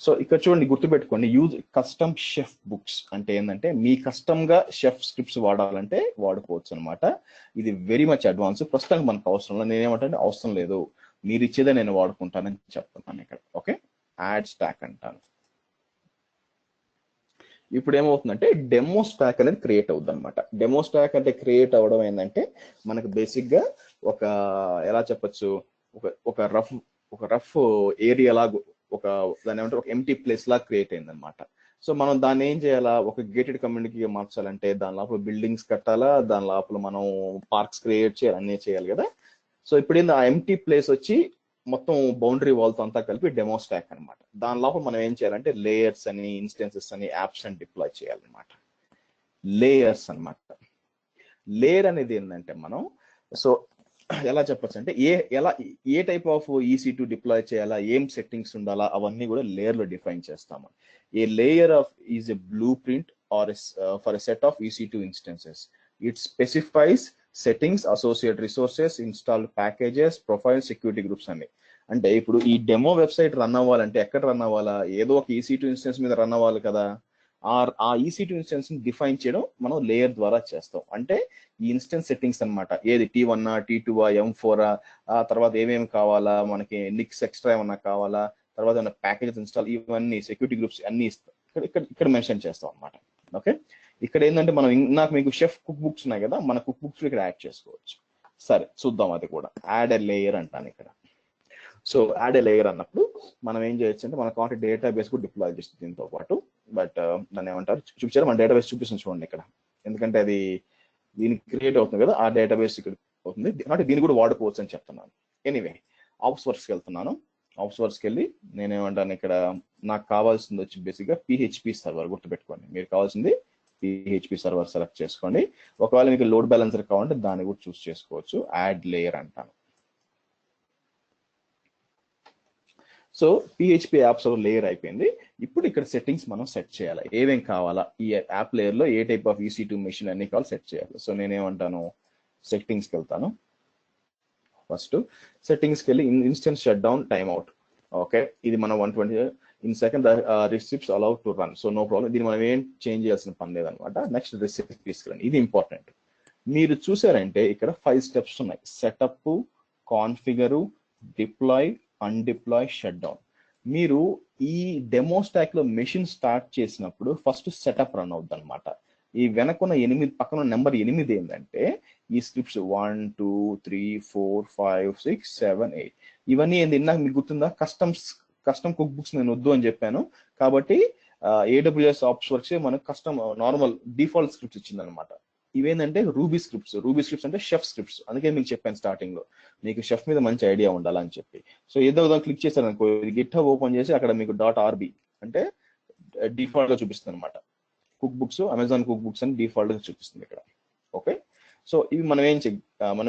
సో ఇక్కడ చూడండి, గుర్తుపెట్టుకోండి, యూజ్ కస్టమ్ షెఫ్ బుక్స్ అంటే ఏంటంటే మీ కస్టమ్ గా షెఫ్ స్క్రిప్ట్స్ వాడాలంటే వాడుకోవచ్చు అనమాట. ఇది వెరీ మచ్ అడ్వాన్స్. ప్రస్తుతానికి మనకు అవసరం లేదు. నేనేమంటే అవసరం లేదు, మీరు ఇచ్చేదే నేను వాడుకుంటానని చెప్తున్నాను ఇక్కడ. ఓకే, యాడ్ స్టాక్ అంటాను. ఇప్పుడు ఏమవుతుందంటే డెమో స్టాక్ అనేది క్రియేట్ అవుతుంది అనమాట. డెమో స్టాక్ అంటే క్రియేట్ అవ్వడం ఏంటంటే మనకు బేసిక్ గా ఒక ఎలా చెప్పచ్చు, ఒక రఫ్ ఏరియా లాగా, దాని ఏమంటారు, ఒక ఎంటీ ప్లేస్ లాగా క్రియేట్ అయింది అనమాట. సో మనం దాన్ని ఏం చేయాలా, ఒక గేటెడ్ కమ్యూనిటీగా మార్చాలంటే దాని లోపల బిల్డింగ్స్ కట్టాలా, దాని లోపల మనం పార్క్స్ క్రియేట్ చేయాలి, అన్నీ చేయాలి కదా. సో ఇప్పుడు ఏంది, ఆ ఎంటీ ప్లేస్ వచ్చి మొత్తం బౌండరీ వాల్తో అంతా కలిపి డెమో స్టాక్ అనమాట. దాని లోపల మనం ఏం చేయాలంటే లేయర్స్ అని, ఇన్స్టెన్సెస్ అని, యాప్స్ అని డిప్లాయ్ చేయాలన్నమాట. లేయర్స్ అనమాట. లేయర్ అనేది ఏంటంటే మనం సో ఎలా చెప్పచ్చు అంటే ఏ టైప్ ఆఫ్ EC2 డిప్లాయ్ చేయాలా, ఏం సెట్టింగ్స్ ఉండాలా, అవన్నీ కూడా లేయర్ లో డిఫైన్ చేస్తాము. A layer of is a blueprint or for a set of EC2 instances. It specifies settings, associate resources, installed packages, profile, security groups అన్ని. అంటే ఇప్పుడు ఈ డెమో వెబ్సైట్ రన్ అవ్వాలంటే ఎక్కడ రన్ అవ్వాలా, ఏదో ఒక EC2 ఇన్స్టెన్స్ మీద రన్ అవ్వాలి కదా. ఆ EC2 ఇన్స్టెన్స్ ని డిఫైన్ చేయడం మనం లేయర్ ద్వారా చేస్తాం. అంటే ఈ ఇన్స్టెన్స్ సెట్టింగ్స్ అనమాట, ఏది T1 T2 M4, ఆ తర్వాత ఏమేమి కావాలా మనకి, నిక్స్ ఎక్స్ట్రా ఏమన్నా కావాలా, తర్వాత ఏమైనా ప్యాకేజెస్ ఇన్స్టాల్, ఇవన్నీ సెక్యూరిటీ గ్రూప్స్ అన్ని ఇక్కడ మెన్షన్ చేస్తాం అనమాట. ఓకే, ఇక్కడ ఏంటంటే మనం నాకు మీకు షెఫ్ కుక్ బుక్స్ ఉన్నాయి కదా, మన కుక్ బుక్స్ ఇక్కడ యాడ్ చేసుకోవచ్చు. సరే చూద్దాం, అది కూడా యాడ్ ఎ లేయర్ అంటాను ఇక్కడ. సో యాడ్ ఏ లేయర్ అన్నప్పుడు మనం ఏం చేయొచ్చు అంటే మన కాంటాక్ట్ డేటాబేస్ కూడా డిప్లాయ్ చేస్తుంది దీంతో పాటు. బట్ దాన్ని ఏమంటారు చూపించారు, మన డేటాబేస్ చూపిస్తుంది చూడండి ఇక్కడ, ఎందుకంటే అది దీనికి క్రియేట్ అవుతుంది కదా, ఆ డేటాబేస్ ఇక్కడ అవుతుంది. అంటే దీన్ని కూడా వాడుకోవచ్చు అని చెప్తున్నాను. ఎనీవే, ఆప్స్ వర్క్స్కి వెళ్తున్నాను. ఆప్స్ వర్క్స్కి వెళ్ళి నేనేమంటాను ఇక్కడ, నాకు కావాల్సింది వచ్చి బేసిక్గా PHP సర్వర్. గుర్తుపెట్టుకోండి, మీరు కావాల్సింది PHP సర్వర్ సెలెక్ట్ చేసుకోండి. ఒకవేళ మీకు లోడ్ బ్యాలెన్సర్ కావాలంటే దాన్ని కూడా చూస్ చేసుకోవచ్చు. యాడ్ లేయర్ అంటాను. సో PHP యాప్స్ లేయర్ అయిపోయింది. ఇప్పుడు ఇక్కడ సెట్టింగ్స్ మనం సెట్ చేయాలి, ఏమేం కావాలా, ఈ యాప్ లేయర్ లో ఏ టైప్ ఆఫ్ EC2 మెషిన్ అన్ని కావాలి సెట్ చేయాలి. సో నేనేమంటాను, సెట్టింగ్స్కి వెళ్తాను. ఫస్ట్ సెట్టింగ్స్కి వెళ్ళి instance shut down time out. Okay, ఇది మనం 120 in second receipts allow to run. So no problem, దీన్ని మనం ఏం చేంజ్ చేయాల్సిన పని లేదనమాట. నెక్స్ట్ రిసిప్ట్ తీసుకురండి, ఇది ఇంపార్టెంట్. మీరు చూసారంటే ఇక్కడ 5 స్టెప్స్ ఉన్నాయి. Setup, configure, deploy, undeploy, shut down. మీరు ఈ డెమో స్టాక్ లో మెషిన్ స్టార్ట్ చేసినప్పుడు ఫస్ట్ సెటప్ రన్ అవుద్ది అనమాట. ఈ వెనకున్న 8 పక్కన నెంబర్ 8 ఏంటంటే ఈ స్క్రిప్ట్స్ 1 2 3 4 5 6 7 8 ఇవన్నీ ఏంది, నాకు మీకు గుర్తుందా, కస్టమ్ కుక్ బుక్స్ నేను వద్దు అని చెప్పాను. కాబట్టి AWS ఆప్స్ వర్క్స్ మనకు కస్టమ్ నార్మల్ డిఫాల్ట్ స్క్రిప్ట్స్ ఇచ్చింది అనమాట. ఇవేంటంటే రూబీ స్క్రిప్ట్స్ అంటే షెఫ్ స్క్రిప్ట్స్. అందుకే మీకు చెప్పాను స్టార్టింగ్ లో, మీకు షెఫ్ మీద మంచి ఐడియా ఉండాలని చెప్పి. సో ఏదో క్లిక్ చేశారు అనుకో, గిట్ హబ్ ఓపెన్ చేసి అక్కడ మీకు .rb అంటే డిఫాల్ట్ గా చూపిస్తుంది అనమాట. Cook books, Amazon cook books అని డిఫాల్ట్ గా చూపిస్తుంది ఇక్కడ. ఓకే, సో ఇవి మనం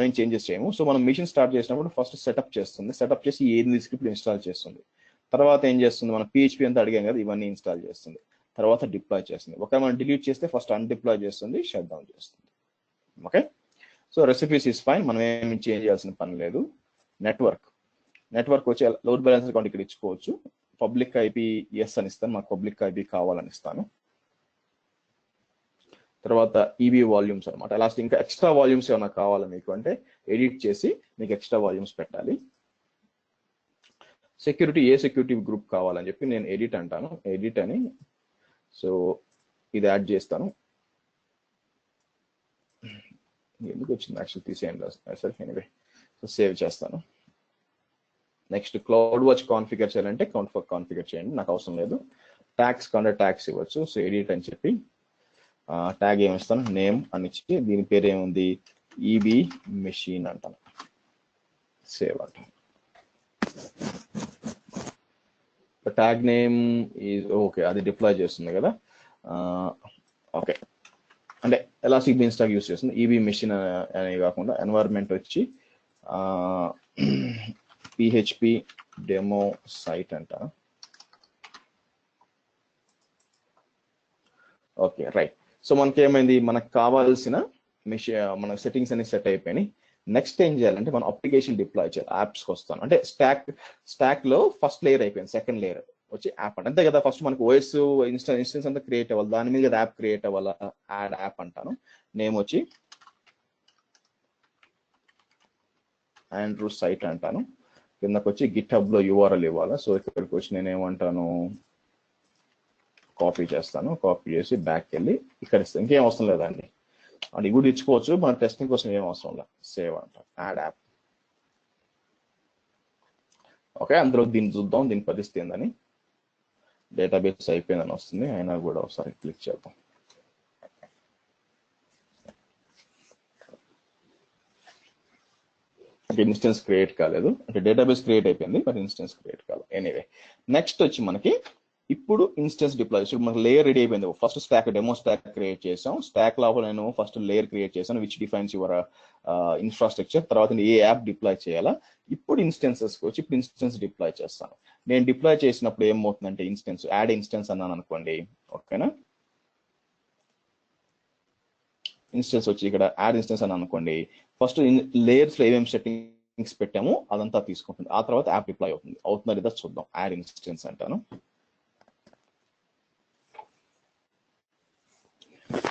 ఏం చేంజెస్ చేయము. సో మనం మిషన్ స్టార్ట్ చేసినప్పుడు ఫస్ట్ సెటప్ చేస్తుంది. సెటప్ చేసి ఏది స్క్రిప్ట్ ఇన్స్టాల్ చేస్తుంది. తర్వాత ఏం చేస్తుంది, మనం PHP అంతా అడిగాం కదా, ఇవన్నీ ఇన్స్టాల్ చేస్తుంది. తర్వాత డిప్లాయ్ చేస్తుంది. ఒకవేళ మనం డిలీట్ చేస్తే ఫస్ట్ అన్డిప్లాయ్ చేస్తుంది, షట్ డౌన్ చేస్తుంది. Okay, so recipes is fine, మనం ఏమి చేంజ్ చేయాల్సిన పని లేదు. నెట్వర్క్ వచ్చి లోడ్ బ్యాలెన్సర్ అకౌంట్ ఇక్కడ ఇచ్చుకోవచ్చు. పబ్లిక్ IP ఎస్ అని ఇస్తాను, మాకు పబ్లిక్ IP కావాలని ఇస్తాను. తర్వాత EB వాల్యూమ్స్ అనమాట. లాస్ట్ ఇంకా ఎక్స్ట్రా వాల్యూమ్స్ ఏమైనా కావాలా మీకు అంటే ఎడిట్ చేసి మీకు ఎక్స్ట్రా వాల్యూమ్స్ పెట్టాలి. సెక్యూరిటీ, ఏ సెక్యూరిటీ గ్రూప్ కావాలని చెప్పి నేను ఎడిట్ అంటాను, ఎడిట్ అని. సో ఇది యాడ్ చేస్తాను. ఎందుకు వచ్చింది యాక్చువల్ తీసేయండి సరే. ఎనీవే, సో సేవ్ చేస్తాను. నెక్స్ట్ క్లౌడ్ వాచ్ కాన్ఫిగర్ చేయాలంటే కాన్ఫిగర్ చేయండి, నాకు అవసరం లేదు. ట్యాగ్స్ కావాలంటే ట్యాగ్స్ ఇవ్వచ్చు. సో ఎడిట్ అని చెప్పి ట్యాగ్ ఏమి ఇస్తాను, నేమ్ అని ఇచ్చి దీని పేరు ఏముంది, EB మెషిన్ అంటాను. సేవ్ అంటాను. ట్యాగ్ నేమ్ ఈజ్ ఓకే, అది డిప్లాయ్ చేస్తుంది కదా. ఓకే, అంటే ఎలాస్టిక్ బీన్ స్టాక్ యూస్ చేస్తుంది, ఈబీ మెషిన్ అని కాకుండా ఎన్వైర్న్మెంట్ వచ్చి పిహెచ్పి డెమో సైట్ అంట. Okay right. సో మనకి ఏమైంది, మనకు కావాల్సిన మన సెట్టింగ్స్ అన్ని సెట్ అయిపోయినాయి. నెక్స్ట్ ఏం చేయాలంటే మనం అప్లికేషన్ డిప్లాయ్ చేయాలి. యాప్స్కి వస్తాను అంటే స్టాక్ లో ఫస్ట్ లేయర్ అయిపోయింది, సెకండ్ లేయర్ వచ్చి యాప్ అంటే అంతే కదా. ఫస్ట్ మనకు ఓఎస్ ఇన్స్టెన్స్ అంతా క్రియేట్ అవ్వాలి, దాని మీద కదా యాప్ క్రియేట్ అవ్వాలి. యాడ్ యాప్ అంటాను, నేమ్ వచ్చి ఆండ్రూ సైట్ అంటాను. కిందకు వచ్చి గిట్ హబ్ లో యూఆర్ఎల్ ఇవ్వాలి. సో ఇక్కడికి వచ్చి నేను ఏమంటాను, కాపీ చేస్తాను. కాపీ చేసి బ్యాక్ వెళ్ళి ఇక్కడ ఇస్తాను. ఇంకేం అవసరం లేదండి, అంటే ఇవి కూడా ఇచ్చుకోవచ్చు, మన టెస్టింగ్ కోసం ఏం అవసరం లేదు. సేవ్ అంట, యాడ్ యాప్. ఓకే, అందులో దీన్ని చూద్దాం, దీని పరిస్థితి ఏందని. డేటాబేస్ అయిపోయిందని వస్తుంది, అయినా కూడా ఒకసారి క్లిక్ చేద్దాం. అంటే ఇన్స్టెన్స్ క్రియేట్ కాలేదు, అంటే డేటాబేస్ క్రియేట్ అయిపోయింది బట్ ఇన్స్టెన్స్ క్రియేట్ కాలేదు. ఎనీవే నెక్స్ట్ వచ్చి మనకి ఇప్పుడు ఇన్స్టెన్స్ డిప్లాయ్. ఇప్పుడు మనకి లేయర్ రెడీ అయిపోయింది. First stock demo stock create చేసాం. స్టాక్ లోపల నేను ఫస్ట్ లేయర్ క్రియేట్ చేశాను విచ్ డిఫైన్స్ యువర్ ఇన్ఫ్రాస్ట్రక్చర్. తర్వాత ఏ యాప్ డిప్లాయ్ చేయాలా, ఇప్పుడు ఇన్స్టెన్సెస్ వచ్చి ఇప్పుడు ఇన్స్టెన్స్ డిప్లాయ్ చేస్తాను. నేను డిప్లాయ్ చేసినప్పుడు ఏమవుతుందంటే ఇన్స్టెన్స్ యాడ్ ఇన్స్టెన్స్ అన్నాను అనుకోండి, ఓకేనా. ఇన్స్టెన్స్ వచ్చి ఇక్కడ యాడ్ ఇన్స్టెన్స్ అని అనుకోండి, ఫస్ట్ లేయర్స్ లో ఏమేమి సెట్టింగ్స్ పెట్టామో అదంతా తీసుకుంటుంది. ఆ తర్వాత యాప్ డిప్లాయ్ అవుతుందా లేదా చూద్దాం. యాడ్ ఇన్స్టెన్స్ అంటాను.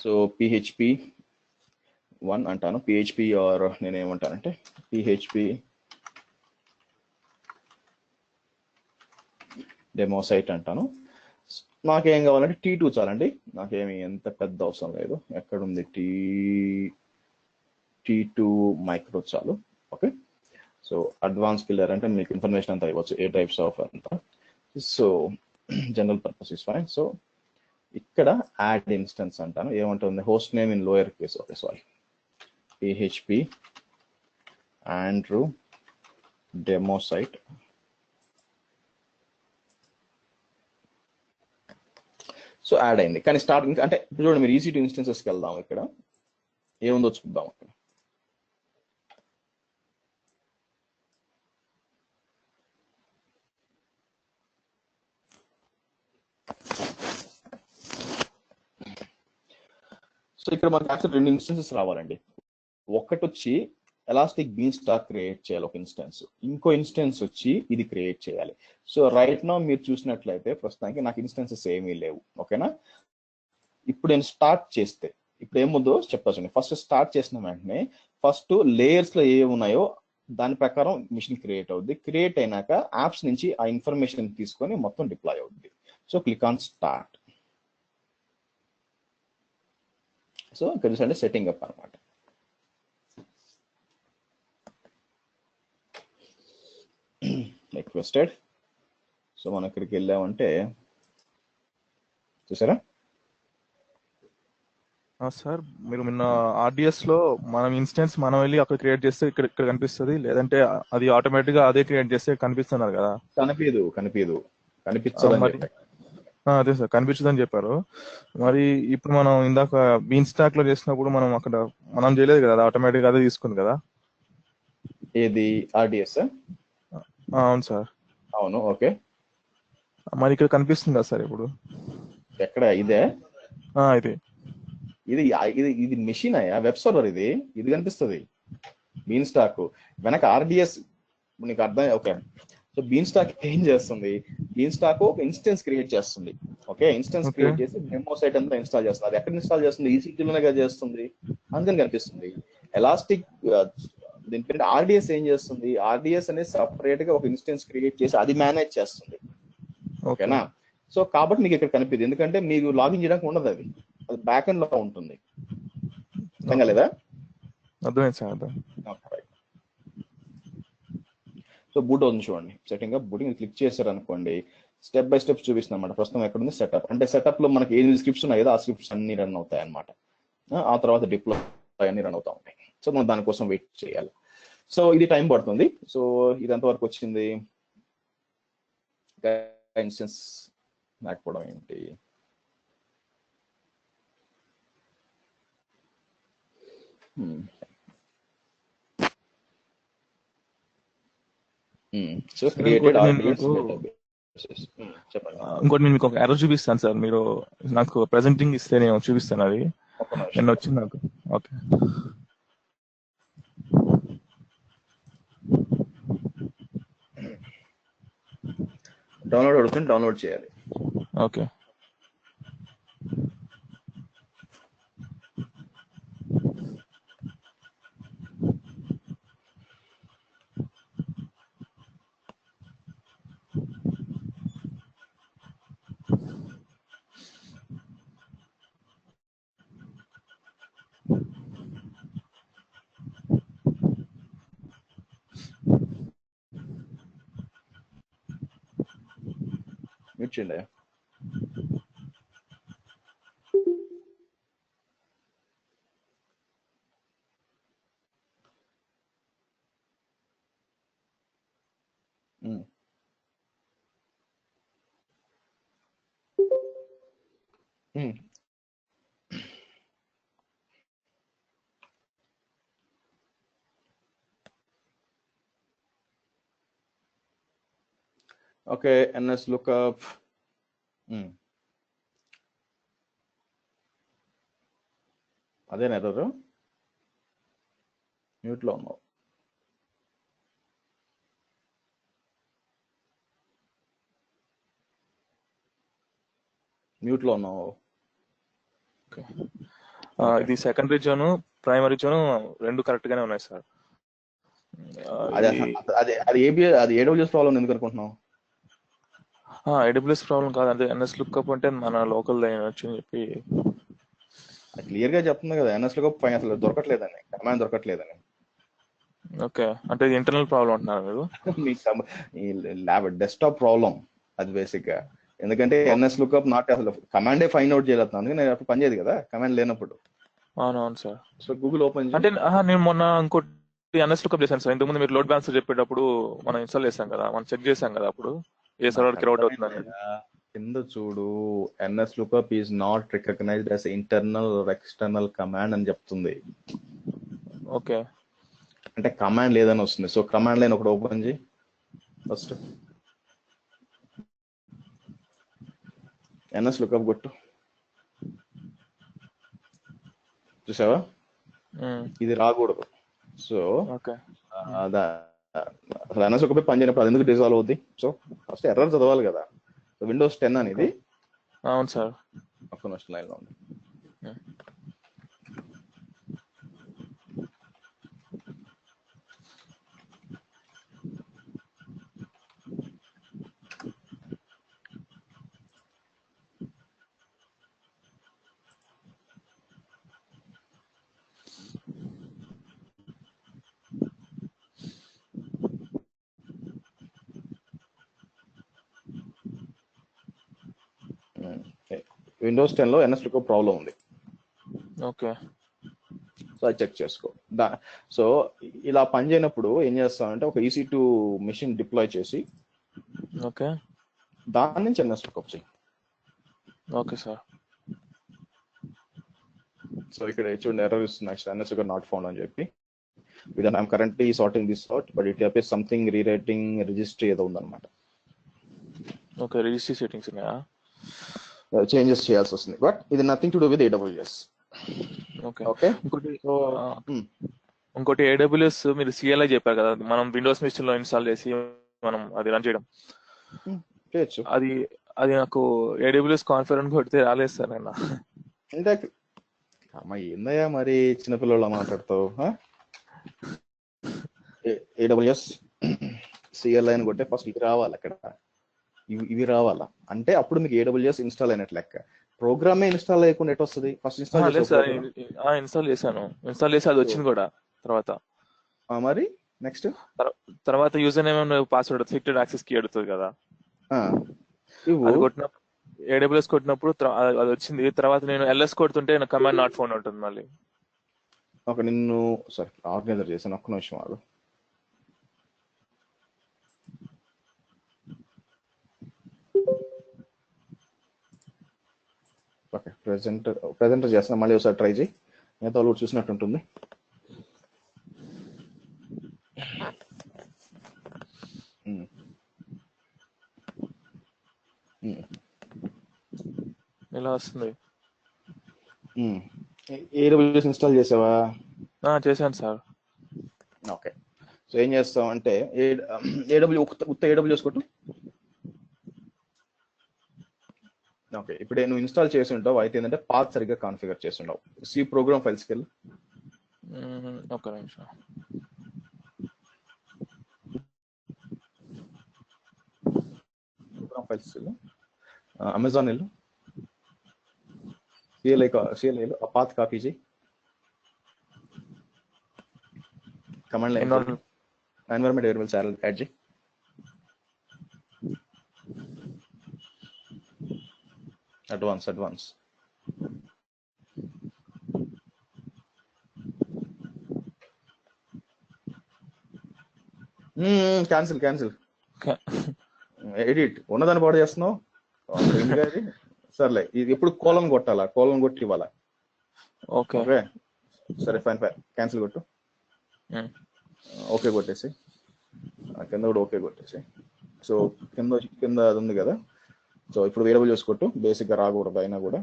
సో పిహెచ్పి 1 అంటాను, పిహెచ్పి ఆర్ నేను ఏమంటానంటే పిహెచ్పి డెమో సైట్ అంటాను. నాకేం కావాలంటే T2 చాలండి, నాకేమి ఎంత పెద్ద అవసరం లేదు. ఎక్కడుంది T2 మైక్రో చాలు. ఓకే, సో అడ్వాన్స్ కిల్లర్ అంటే మీకు ఇన్ఫర్మేషన్ అంతా ఇవ్వచ్చు, ఏ టైప్స్ ఆఫ్ అంతా. So general purpose is fine. So ఇక్కడ యాడ్ ఇన్స్టెన్స్ అంటాను. ఏమంటుంది, host name in lower case. Okay sorry, PHP Andrew demo site. So add అయింది, కానీ స్టార్టింగ్ అంటే ఇప్పుడు చూడండి, మీరు ఈజీ టు ఇన్స్టెన్సెస్కి వెళ్దాం. ఇక్కడ ఏముందో చూద్దాం. అక్కడ సో ఇక్కడ మనకి యాక్చువల్ 2 ఇన్స్టెన్సెస్ రావాలండి. ఒకటి వచ్చి ఎలాస్టిక్ బీన్ స్టాక్ క్రియేట్ చేయాలి ఒక ఇన్స్టెన్స్, ఇంకో ఇన్స్టెన్స్ వచ్చి ఇది క్రియేట్ చేయాలి. సో రైట్ నౌ మీరు చూసినట్లయితే ప్రస్తుతానికి నాకు ఇన్స్టెన్సెస్ ఏమీ లేవు. ఓకేనా, ఇప్పుడు నేను స్టార్ట్ చేస్తే ఇప్పుడు ఏముందో చెప్తా చూడండి. ఫస్ట్ స్టార్ట్ చేసిన వెంటనే ఫస్ట్ లేయర్స్ లో ఏమి ఉన్నాయో దాని ప్రకారం మిషన్ క్రియేట్ అవుద్ది. క్రియేట్ అయినాక యాప్స్ నుంచి ఆ ఇన్ఫర్మేషన్ తీసుకొని మొత్తం డిప్లాయ్ అవుద్ది. So click on start. So ఇక్కడ చూసండి సెట్టింగ్ అప్ అనమాట. రిక్వెస్టెడ్. సో మనం ఇక్కడికి వెళ్ళామంటే చూసారా సార్, మీరు నిన్న ఆర్డిఎస్ లో మనం ఇన్స్టెన్స్ మనం వెళ్ళి అక్కడ క్రియేట్ చేస్తే ఇక్కడ కనిపిస్తుంది, లేదంటే అది ఆటోమేటిక్ గా అదే క్రియేట్ చేస్తే కనిపిస్తున్నారు కదా. కనిపించదు అదే సార్, కనిపించదని చెప్పారు. మరి ఇప్పుడు మనం ఇందాక బీన్ స్టాక్ లో చేసినప్పుడు మనం అక్కడ మనం చేయలేదు కదా, ఆటోమేటిక్ అదే తీసుకుంది కదా. ఏది ఆర్డిఎస్? అవును సార్. అవును, ఓకే. మరి ఇక్కడ కనిపిస్తుంది కదా సార్ ఇప్పుడు. ఎక్కడ? ఇదే ఇది ఇది ఇది ఇది మెషిన్ అయ్యా, వెబ్ సర్వర్. ఇది కనిపిస్తుంది బీన్ స్టాక్ వెనక ఆర్డిఎస్. నీకు అర్థం? ఓకే. సో బీన్ స్టాక్ ఏం చేస్తుంది, బీన్ స్టాక్ ఒక ఇన్స్టెన్స్ క్రియేట్ చేస్తుంది. ఓకే, ఇన్స్టెన్స్ క్రియేట్ చేసి డెమో సైట్ అంతా ఇన్స్టాల్ చేస్తుంది. అది ఎక్కడ ఇన్స్టాల్ చేస్తుంది? ఈసీటీలోనే చేస్తుంది, అందుకని కనిపిస్తుంది. ఎలాస్టిక్ దీనిపైన ఆర్డిఎస్ ఏం చేస్తుంది, ఆర్డిఎస్ అనేది సపరేట్ గా ఒక ఇన్స్టెన్స్ క్రియేట్ చేసి అది మేనేజ్ చేస్తుంది. ఓకేనా, సో కాబట్టి మీకు ఇక్కడ కనిపిస్తుంది, ఎందుకంటే మీకు లాగిన్ చేయడానికి ఉండదు, అది బ్యాక్ ఎండ్ లో ఉంటుంది. అర్థం కాలేదా? అర్థమైంది సార్. సో బూట్ అవుతుంది చూడండి, సెట్టింగ్ అప్ బూటింగ్ క్లిక్ చేశారు అనుకోండి, స్టెప్ బై స్టెప్ చూపిస్తుంది అనమాట. ప్రస్తుతం ఎక్కడ ఉంది సెటప్ అంటే, సెటప్ లో మనకి ఏ స్క్రిప్ట్స్ ఉన్నాయో ఆ స్క్రిప్ట్స్ అన్ని రన్ అవుతాయి అనమాట. ఆ తర్వాత డిప్లాయ్ అన్ని రన్ అవుతా ఉంటాయి. సో మనం దానికోసం వెయిట్ చేయాలి. సో ఇది టైం పడుతుంది. సో ఇది ఎంతవరకు వచ్చింది, ఇన్స్టెన్స్ లేకపోవడం ఏంటి? సో సార్ క్రియేటెడ్ ఇంకోటి నేను ఆర్గ్యుమెంట్స్ మీకు డేటాబేసెస్. చెప్పండి. ఇంకోటి నేను మీకు ఒక ఎర్రర్ చూపిస్తాను సార్. మీరు నాకు ప్రెజెంటింగ్ ఇస్తే నేను చూపిస్తాను. అది ఒక్క నిమిషం. నిన్న వచ్చింది నాకు. ఓకే డౌన్లోడ్ అడుగుతుంది, డౌన్లోడ్ చేయాలి. ఓకే మ్యూట్ చేయండి. Okay, NS lookup. అదేనా ఎర్రర్? మ్యూట్ లో ఉన్నావు. మ్యూట్ లో ఉన్నావు. ఇది సెకండరీ జోన్, ప్రైమరీ జోన్ రెండు కరెక్ట్ గానే ఉన్నాయి సార్. అది ఏడబ్ల్యూఎస్ ప్రాబ్లం ఎందుకు అనుకుంటున్నావు? ఏడబ్ల్యూఎస్ ప్రాబ్లం కాదు, అంటే ఎన్ఎస్ లుక్అప్ అంటే మన లోకల్ వచ్చి చెప్పి క్లియర్ గా చెప్తుంది కదా, ఎన్ఎస్ లుక్అప్ అసలు దొరకట్లేదని, కమాండ్ దొరకట్లేదని. ఓకే, అంటే ఇంటర్నల్ ప్రాబ్లం అంటున్నారు మీరు? ల్యాబ్ డెస్క్టాప్ ప్రాబ్లం అది బేసిక్ గా. ఎందుకంటే ఎన్ఎస్ లుక్అప్ నాట్ అసలు కమాండే ఫైండ్ అవుట్ చేయలేదు, అందుకే నేను అప్పుడు పనిచేయదు కదా కమాండ్ లేనప్పుడు. అవునవును సార్. సో గూగుల్ ఓపెన్ అంటే నేను మొన్న ఇంకోటి ఎన్ఎస్ లుక్అప్ చేశాను సార్. ఇంతకుముందు మీరు లోడ్ బ్యాలెన్సర్ చెప్పేటప్పుడు మనం ఇన్స్టాల్ చేసాం కదా, మనం చెక్ చేసాం కదా అప్పుడు ఏ సర్వర్ కి రౌట్ అవుతుంది అనేది. కింద చూడు, NS lookup is not recognized as internal or external command అని చెప్తుంది. ఓకే, అంటే కమాండ్ లేదని వస్తుంది. సో కమాండ్ లైన్ ఒకటి ఓపెన్ చేయి ఫస్ట్. ఎన్ఎస్ లుక్అప్ కొట్టు, చూసావా? ఇది రాకూడదు. సో అసలు ఎన్ఎస్ లుక్అప్ పని చేయనప్పుడు అది ఎందుకు డిజాల్వ్ అవుద్ది? సో ఫస్ట్ ఎర్రర్ చదవాలి కదా. విండోస్ 10 అనేది. అవును సార్. ఒక్క నిమిషం లైన్ లో ఉంది. విండోస్ 10 లో ఎన్ఎస్ లుక్అప్ ప్రాబ్లం ఉంది. ఓకే, సో అది చెక్ చేసుకో. సో ఇలా పని చేయనప్పుడు ఏం చేస్తామంటే ఒక EC2 మెషిన్ డిప్లాయ్ చేసి ఓకే దాని నుంచి ఎన్ఎస్ లుక్అప్ చేయి. Okay sir. సో ఇక్కడ చూడండి ఎర్రర్ ఇస్తుంది, ఎన్ఎస్ లుక్అప్ నాట్ ఫౌండ్ అని చెప్పి. విదన్ I'm currently sorting this out, but it appease something rewriting registry ఏదో ఉందన్నమాట. ఓకే, రిజిస్ట్రీ సెట్టింగ్స్ ఉన్నాయా? చేంజెస్ చేయాల్సి వస్తుంది, బట్ ఇది nothing to do with AWS. Okay okay, ఇంకోటి AWS మీరు CLI చెప్పారు కదా, మనం విండోస్ మిషన్ లో ఇన్స్టాల్ చేసి మనం అది రన్ చేయడం చేయొచ్చు. అది నాకు AWS కాన్ఫిగర్ అని కొడితే రాలేదు సార్ నిన్న. అంటే అమ్మ ఏందయ్యా మరి చిన్నపిల్లలు మాట్లాడతావు? AWS CLI అని కొట్టే ఫస్ట్ ఇది రావాలి, అక్కడ ఇవి రావాలా అంటే అప్పుడు మీకు AWS ఇన్స్టాల్ అయినట్లు లెక్క. ప్రోగ్రామే ఇన్స్టాల్ అయ్యకుండా ఎట్ వస్తుంది? ఫస్ట్ ఇన్స్టాల్ చేశాను, ఇన్స్టాల్ చేసి అది వచ్చింది కూడా. తర్వాత మరి నెక్స్ట్ తర్వాత user name password restricted access కి అడుగుతుంది కదా, అది కొట్టినప్పుడు AWS కొట్టినప్పుడు అది వచ్చింది. తర్వాత నేను LS కొడుతుంటే కమాండ్ నాట్ ఫౌండ్ ఉంటుంది మళ్ళీ. నిన్ను సారీ ఆర్గనైజర్ చేశాను, ఒక్క నిమిషం ఆగు. ఓకే, ప్రెజెంటర్ చేస్తాను, మళ్ళీ ఒకసారి ట్రై చేయి. మిగతా వాళ్ళు చూసినట్టు ఉంటుంది. ఉమ్, ఉమ్, ఇలా వస్తుంది. ఉమ్. AWS ఇన్స్టాల్ చేసావా? చేశాను సార్. ఓకే. సో ఏం చేస్తాం అంటే ఉత్త AWS కొట్టు. ఓకే, ఇప్పుడే నువ్వు ఇన్స్టాల్ చేసి ఉంటావు, అయితే ఏంటంటే పాత్ సరిగ్గా కాన్ఫిగర్ చేసి ఉండవు. సి ప్రోగ్రామ్ ఫైల్స్కి వెళ్ళి ఒక్క నిమిషం. ప్రోగ్రామ్ ఫైల్స్ అమెజాన్ వెళ్ళు, సిఎల్ఐ ఆ పాత్ కాపీ చేయి, command line environment variables add చేయి. అడ్వాన్స్ క్యాన్సిల్ ఎడిట్ ఉన్నదాన్ని పాడు చేస్తున్నావు. ఎందుకు అది? సర్లే, ఇది ఎప్పుడు కోలం కొట్టాలా, కోలం కొట్టి ఇవ్వాలా. ఓకే. ఓకే సరే, ఫైన్ క్యాన్సిల్ కొట్టు. ఓకే కొట్టేసి కింద కూడా ఓకే కొట్టేసి. సో కింద అది ఉంది కదా, సో ఇప్పుడు AWS కొట్టు. బేసిక్గా రాకూడదు అయినా కూడా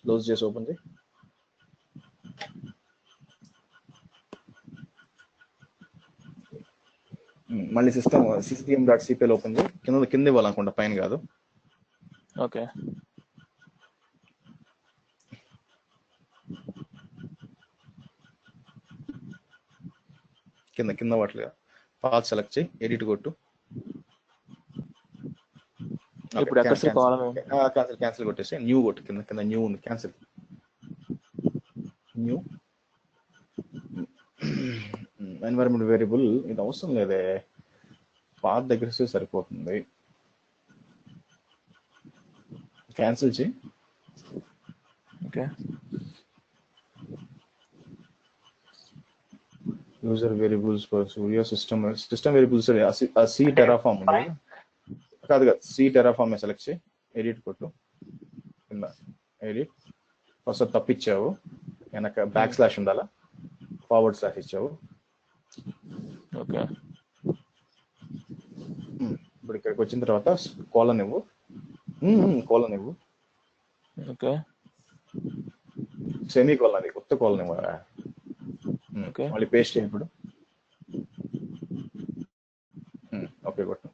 క్లోజ్ చేసి ఓపెన్ చేయి. మళ్ళీ system.cpl ఓపెన్ చేయి. కింద ఇవ్వాలనుకుంటా, పైన కాదు. ఓకే. కింద వాటిగా పాత్ సెలెక్ట్ చేయి, ఎడిట్ కొట్టు. ఇప్పుడు ఎక్కడ క్యాన్సిల్ కొట్టేసి న్యూ కొట్టు. కింద న్యూ ఉంది, క్యాన్సిల్ న్యూ. ఎన్వైరన్మెంట్ వేరియబుల్ ఇది అవసరం లేదే, పాత్ దగ్గర సరిపోతుంది. క్యాన్సిల్ చేయి. Okay. User variables for Surya system variables C Terraform ఉంది కాదు, సి టెరాఫామ్ సెలెక్ట్ చేయి, ఎడిట్ కొట్టు. కింద ఎడిట్, ఫస్ట్ తప్పిచ్చావు, వెనక బ్యాక్ స్లాష్ ఉండాలా, ఫార్వర్డ్ స్లాష్ ఇచ్చావు. ఓకే. ఇప్పుడు ఇక్కడికి వచ్చిన తర్వాత కోలన్ ఇవ్వు. ఓకే. సెమీ కోలన్, అది కొత్త కోలన్ ఇవ్వ. ఓకే. మళ్ళీ పేస్ట్ చేయి ఇప్పుడు. ఓకే కొట్టు.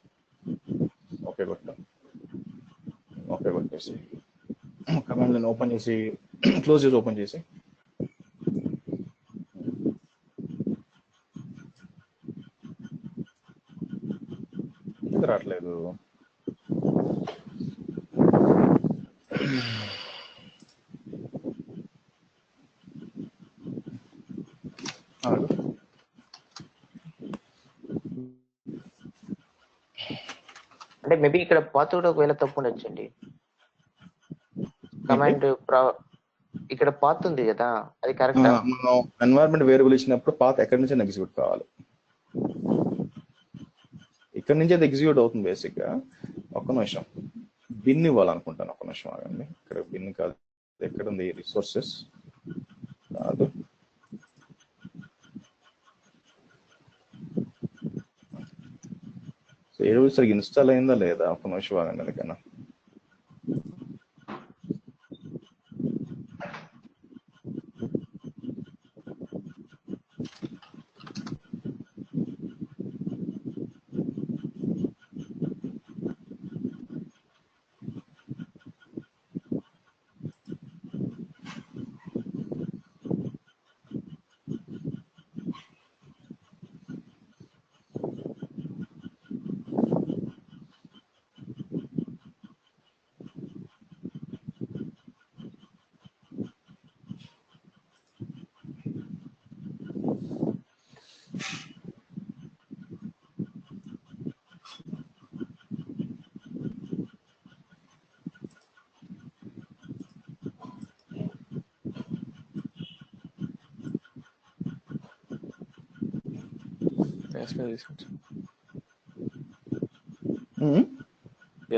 ఓకే కొట్టేసి కమాండ్ లైన్ ఓపెన్ చేసి క్లోజ్ చేసి ఓపెన్ చేసి రావట్లేదు. అంటే మేబీ ఇక్కడ పాత్ కూడా ఒకవేళ తప్పు ఉండొచ్చండి. కమాండ్ ఇక్కడ పాత్ ఉంది కదా, అది కరెక్ట్. మనం ఎన్వైరన్మెంట్ వేరియబుల్ ఇచ్చినప్పుడు పాత్ ఎక్కడి నుంచి ఎగ్జిక్యూట్ కావాలి, ఇక్కడ నుంచి అది ఎగ్జిక్యూట్ అవుతుంది బేసిక్ గా. ఒక్క నిమిషం, బిన్ ఇవ్వాలనుకుంటాను. ఒక్క నిమిషం ఆగండి. ఇక్కడ బిన్ కాదు, ఎక్కడ ఉంది రిసోర్సెస్ కాదు, AWS సరిగ్గా ఇన్స్టాల్ అయిందా లేదా, ఒక్క నిమిషం ఆగండి. అందుకన్నా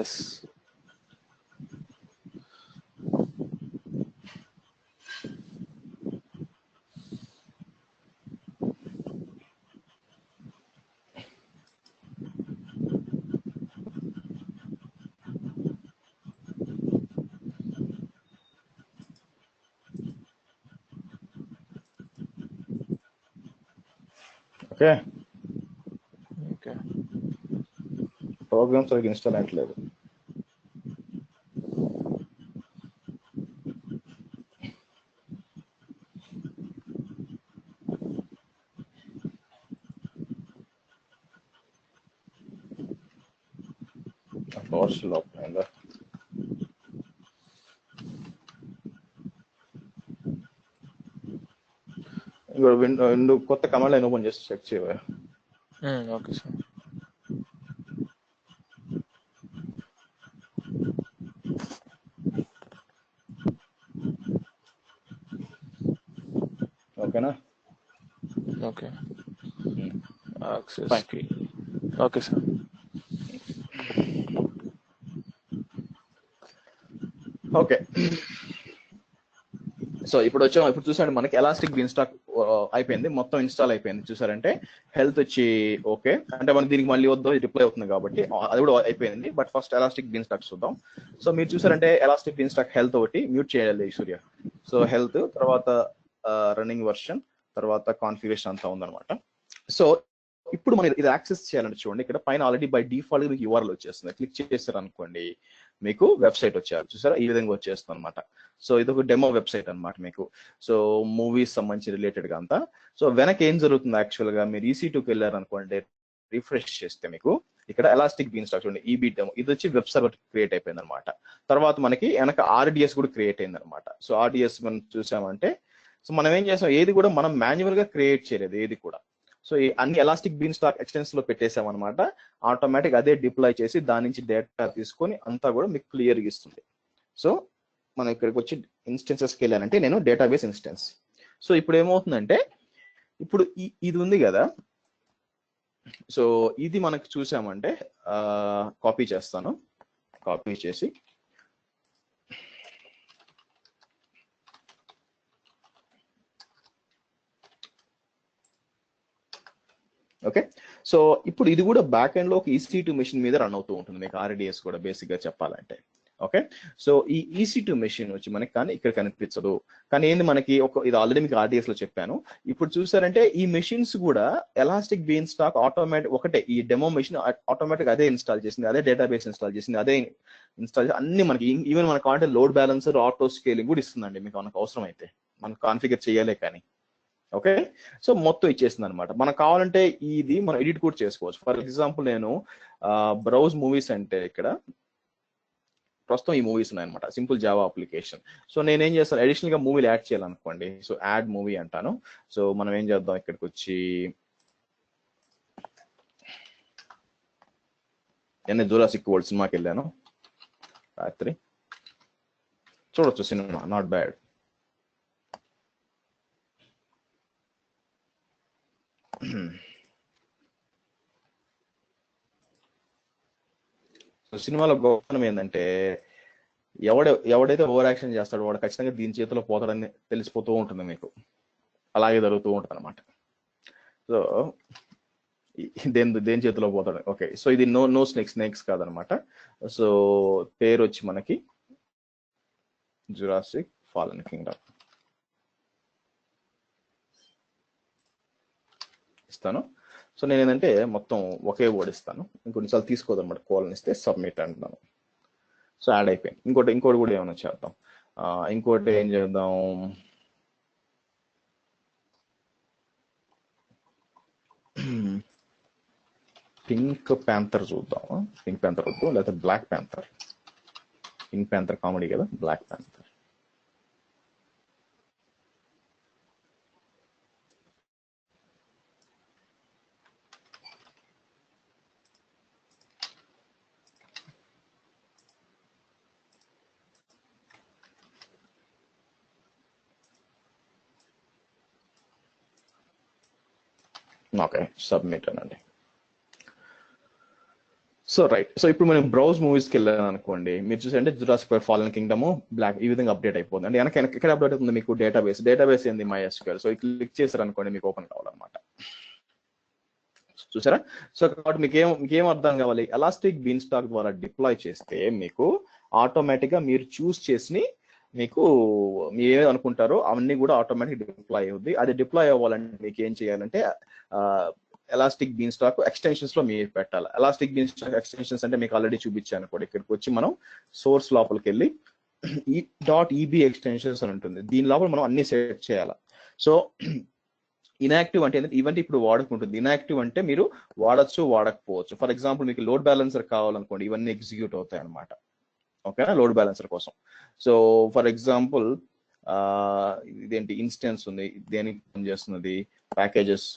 ఎస్. Okay, okay. ప్రోగ్రామ్ సరిగ్గా ఇన్స్టాల్ అవ్వట్లేదు. పవర్ షెల్ ఓపెన్ అయిందా? విండో కొత్త కమాండ్ లైన్ ఓపెన్ చేసి చెక్ చేయవా? Okay sir. ఓకేనా? ఓకే, యాక్సెస్ కి. Okay sir. ఓకే, సో ఇప్పుడు చూసారంటే మనకి ఎలాస్టిక్ బీన్స్టాక్ అయిపోయింది, మొత్తం ఇన్స్టాల్ అయిపోయింది. చూసారంటే హెల్త్ వచ్చి ఓకే అంటే మనం దీనికి మళ్ళీ వద్దు రిప్లై అవుతుంది కాబట్టి అది కూడా అయిపోయింది. బట్ ఫస్ట్ ఎలాస్టిక్ బీన్స్టాక్ చూద్దాం. సో మీరు చూసారంటే ఎలాస్టిక్ బీన్స్టాక్ హెల్త్ ఒకటి మ్యూట్ చేయాలి సూర్య. సో హెల్త్ తర్వాత రన్నింగ్ వర్షన్ తర్వాత కాన్ఫిగరేషన్ అంతా ఉందన్నమాట. సో ఇప్పుడు మనం ఇది యాక్సెస్ చేయాలంటే చూడండి, ఇక్కడ పైన ఆల్రెడీ బై డిఫాల్ట్ మీకు యూఆర్ఎల్ వచ్చేస్తుంది. క్లిక్ చేశారు అనుకోండి మీకు వెబ్సైట్ వచ్చారు, చూసారా ఈ విధంగా వచ్చేస్తుంది అనమాట. సో ఇది ఒక డెమో వెబ్సైట్ అనమాట మీకు. సో మూవీస్ సంబంధించి రిలేటెడ్ గా అంతా. సో వెనక ఏం జరుగుతుంది యాక్చువల్ గా, మీరు EC2కి వెళ్ళారు అనుకోండి, రిఫ్రెష్ చేస్తే మీకు ఇక్కడ ఎలాస్టిక్ బీన్స్టాక్ చూడండి ఈబీ డెమో ఇది వచ్చి వెబ్ సర్వర్ క్రియేట్ అయిపోయింది అనమాట. తర్వాత మనకి వెనక RDS కూడా క్రియేట్ అయింది అనమాట. సో RDS మనం చూసామంటే సో మనం ఏం చేసాం, ఏది కూడా మనం మాన్యువల్ గా క్రియేట్ చేయలేదు ఏది కూడా. సో ఈ అన్ని ఎలాస్టిక్ బీన్స్టాక్ ఎక్స్టెన్స్ లో పెట్టేసాం అనమాట. ఆటోమేటిక్ అదే డిప్లాయ్ చేసి దాని నుంచి డేటా తీసుకొని అంతా కూడా మీకు క్లియర్గా ఇస్తుంది. సో మనం ఇక్కడికి వచ్చి ఇన్స్టెన్సెస్కి వెళ్ళానంటే నేను డేటాబేస్ ఇన్స్టెన్స్. సో ఇప్పుడు ఏమవుతుందంటే ఇప్పుడు ఇది ఉంది కదా, సో ఇది మనకు చూసామంటే కాపీ చేస్తాను. కాపీ చేసి ఓకే, సో ఇప్పుడు ఇది కూడా బ్యాక్ ఎండ్ లో ఒక EC2 మెషిన్ మీద రన్ అవుతూ ఉంటుంది మీకు RDS కూడా బేసిక్ గా చెప్పాలంటే. ఓకే, సో ఈ EC2 మెషిన్ వచ్చి మనకి కానీ ఇక్కడ కనిపించదు, కానీ ఏంది మనకి ఇది ఆల్రెడీ మీకు RDS లో చెప్పాను. ఇప్పుడు చూసారంటే ఈ మెషిన్స్ కూడా ఎలాస్టిక్ బీన్స్టాక్ ఆటోమేటిక్ ఒకటే, ఈ డెమో మెషిన్ ఆటోమేటిక్ అదే ఇన్స్టాల్ చేసింది, అదే డేటాబేస్ ఇన్స్టాల్ చేసింది, అదే ఇన్స్టాల్ అన్ని మనకి ఈవెన్ మనకు కావాలంటే లోడ్ బ్యాలెన్సర్ ఆటో స్కేలింగ్ కూడా ఇస్తుందండి మీకు మనకు అవసరం అయితే, మనం కాన్ఫిగర్ చేయాలి కానీ. ఓకే, సో మొత్తం ఇచ్చేసింది అనమాట. మనకు కావాలంటే ఇది మనం ఎడిట్ కూడా చేసుకోవచ్చు. ఫర్ ఎగ్జాంపుల్ నేను బ్రౌజ్ మూవీస్ అంటే ఇక్కడ ప్రస్తుతం ఈ మూవీస్ ఉన్నాయన్నమాట, సింపుల్ జావా అప్లికేషన్. సో నేనేం చేస్తాను, అడిషనల్ గా మూవీలు యాడ్ చేయాలనుకోండి, సో యాడ్ మూవీ అంటాను. సో మనం ఏం చేద్దాం, ఇక్కడికి వచ్చి నేను జురాసిక్ వరల్డ్ సినిమాకి వెళ్ళాను రాత్రి, చూడొచ్చు సినిమా, నాట్ బ్యాడ్. సినిమాలో గొప్పతనం ఏంటంటే ఎవడైతే ఓవర్ యాక్షన్ చేస్తాడో వాడు ఖచ్చితంగా దీని చేతిలో పోతాడని తెలిసిపోతూ ఉంటుంది మీకు, అలాగే జరుగుతూ ఉంటుంది అనమాట. సో దేని చేతిలో పోతాడు. ఓకే, సో ఇది నో స్నేక్స్ కాదనమాట. సో పేరు వచ్చి మనకి జురాసిక్ ఫాలెన్ కింగ్డమ్ ఇస్తాను. సో నేను ఏంటంటే మొత్తం ఒకే వర్డ్ ఇస్తాను, ఇంకొన్నిసార్లు తీసుకోదన్నమాట. కోలన్ ఇస్తే సబ్మిట్ అంటున్నాను. సో యాడ్ అయిపోయింది. ఇంకోటి కూడా ఏమైనా చేద్దాం, ఇంకోటి ఏం చేద్దాం, పింక్ ప్యాంథర్ చూద్దాం. పింక్ ప్యాంథర్ వద్దు, లేకపోతే Black Panther. Pink Panther comedy కదా, బ్లాక్ ప్యాంథర్. ఓకే, సబ్మిట్ అనండి. సో రైట్, సో ఇప్పుడు మనం బ్రౌజ్ మూవీస్కి వెళ్ళాను అనుకోండి, మీరు చూసారంటే జురాసిక్ ఫాలెన్ కింగ్డమ్ బ్లాక్ ఈ విధంగా అప్డేట్ అయిపోతుంది. అంటే ఎక్కడ అప్డేట్ అవుతుంది మీకు, డేటాబేస్ ఏంది MySQL. సో క్లిక్ చేశారు అనుకోండి మీకు ఓపెన్ కావాలన్నమాట. చూసారా? సో కాబట్టి మీకేం అర్థం కావాలి, ఎలాస్టిక్ బీన్స్టాక్ ద్వారా డిప్లాయ్ చేస్తే మీకు ఆటోమేటిక్ గా మీరు చూస్ చేసి మీకు మీరు ఏది అనుకుంటారో అవన్నీ కూడా ఆటోమేటిక్ డిప్లాయ్ అవుద్ది. అది డిప్లాయ్ అవ్వాలంటే మీకు ఏం చేయాలంటే ఎలాస్టిక్ బీన్ స్టాక్ ఎక్స్టెన్షన్స్ లో మీరు పెట్టాలి. ఎలాస్టిక్ బీన్ స్టాక్ ఎక్స్టెన్షన్స్ అంటే మీకు ఆల్రెడీ చూపించాను కూడా. ఇక్కడికి వచ్చి మనం సోర్స్ లోపలికి వెళ్ళి .eb ఎక్స్టెన్షన్స్ అని ఉంటుంది. దీని లోపల మనం అన్ని సెట్ చేయాలి. సో ఇన్యాక్టివ్ అంటే ఇవంటే ఇప్పుడు వాడుకుంటుంది. ఇన్యాక్టివ్ అంటే మీరు వాడచ్చు, వాడకపోవచ్చు. ఫర్ ఎగ్జాంపుల్ మీకు లోడ్ బ్యాలెన్సర్ కావాలనుకోండి, ఇవన్నీ ఎగ్జిక్యూట్ అవుతాయి అనమాట. ఓకేనా, లోడ్ బ్యాలెన్సర్ కోసం. సో ఫర్ ఎగ్జాంపుల్ ఇదేంటి ఇన్స్టెన్స్ ఉంది, దేనికి పనిచేస్తున్నది, ప్యాకేజెస్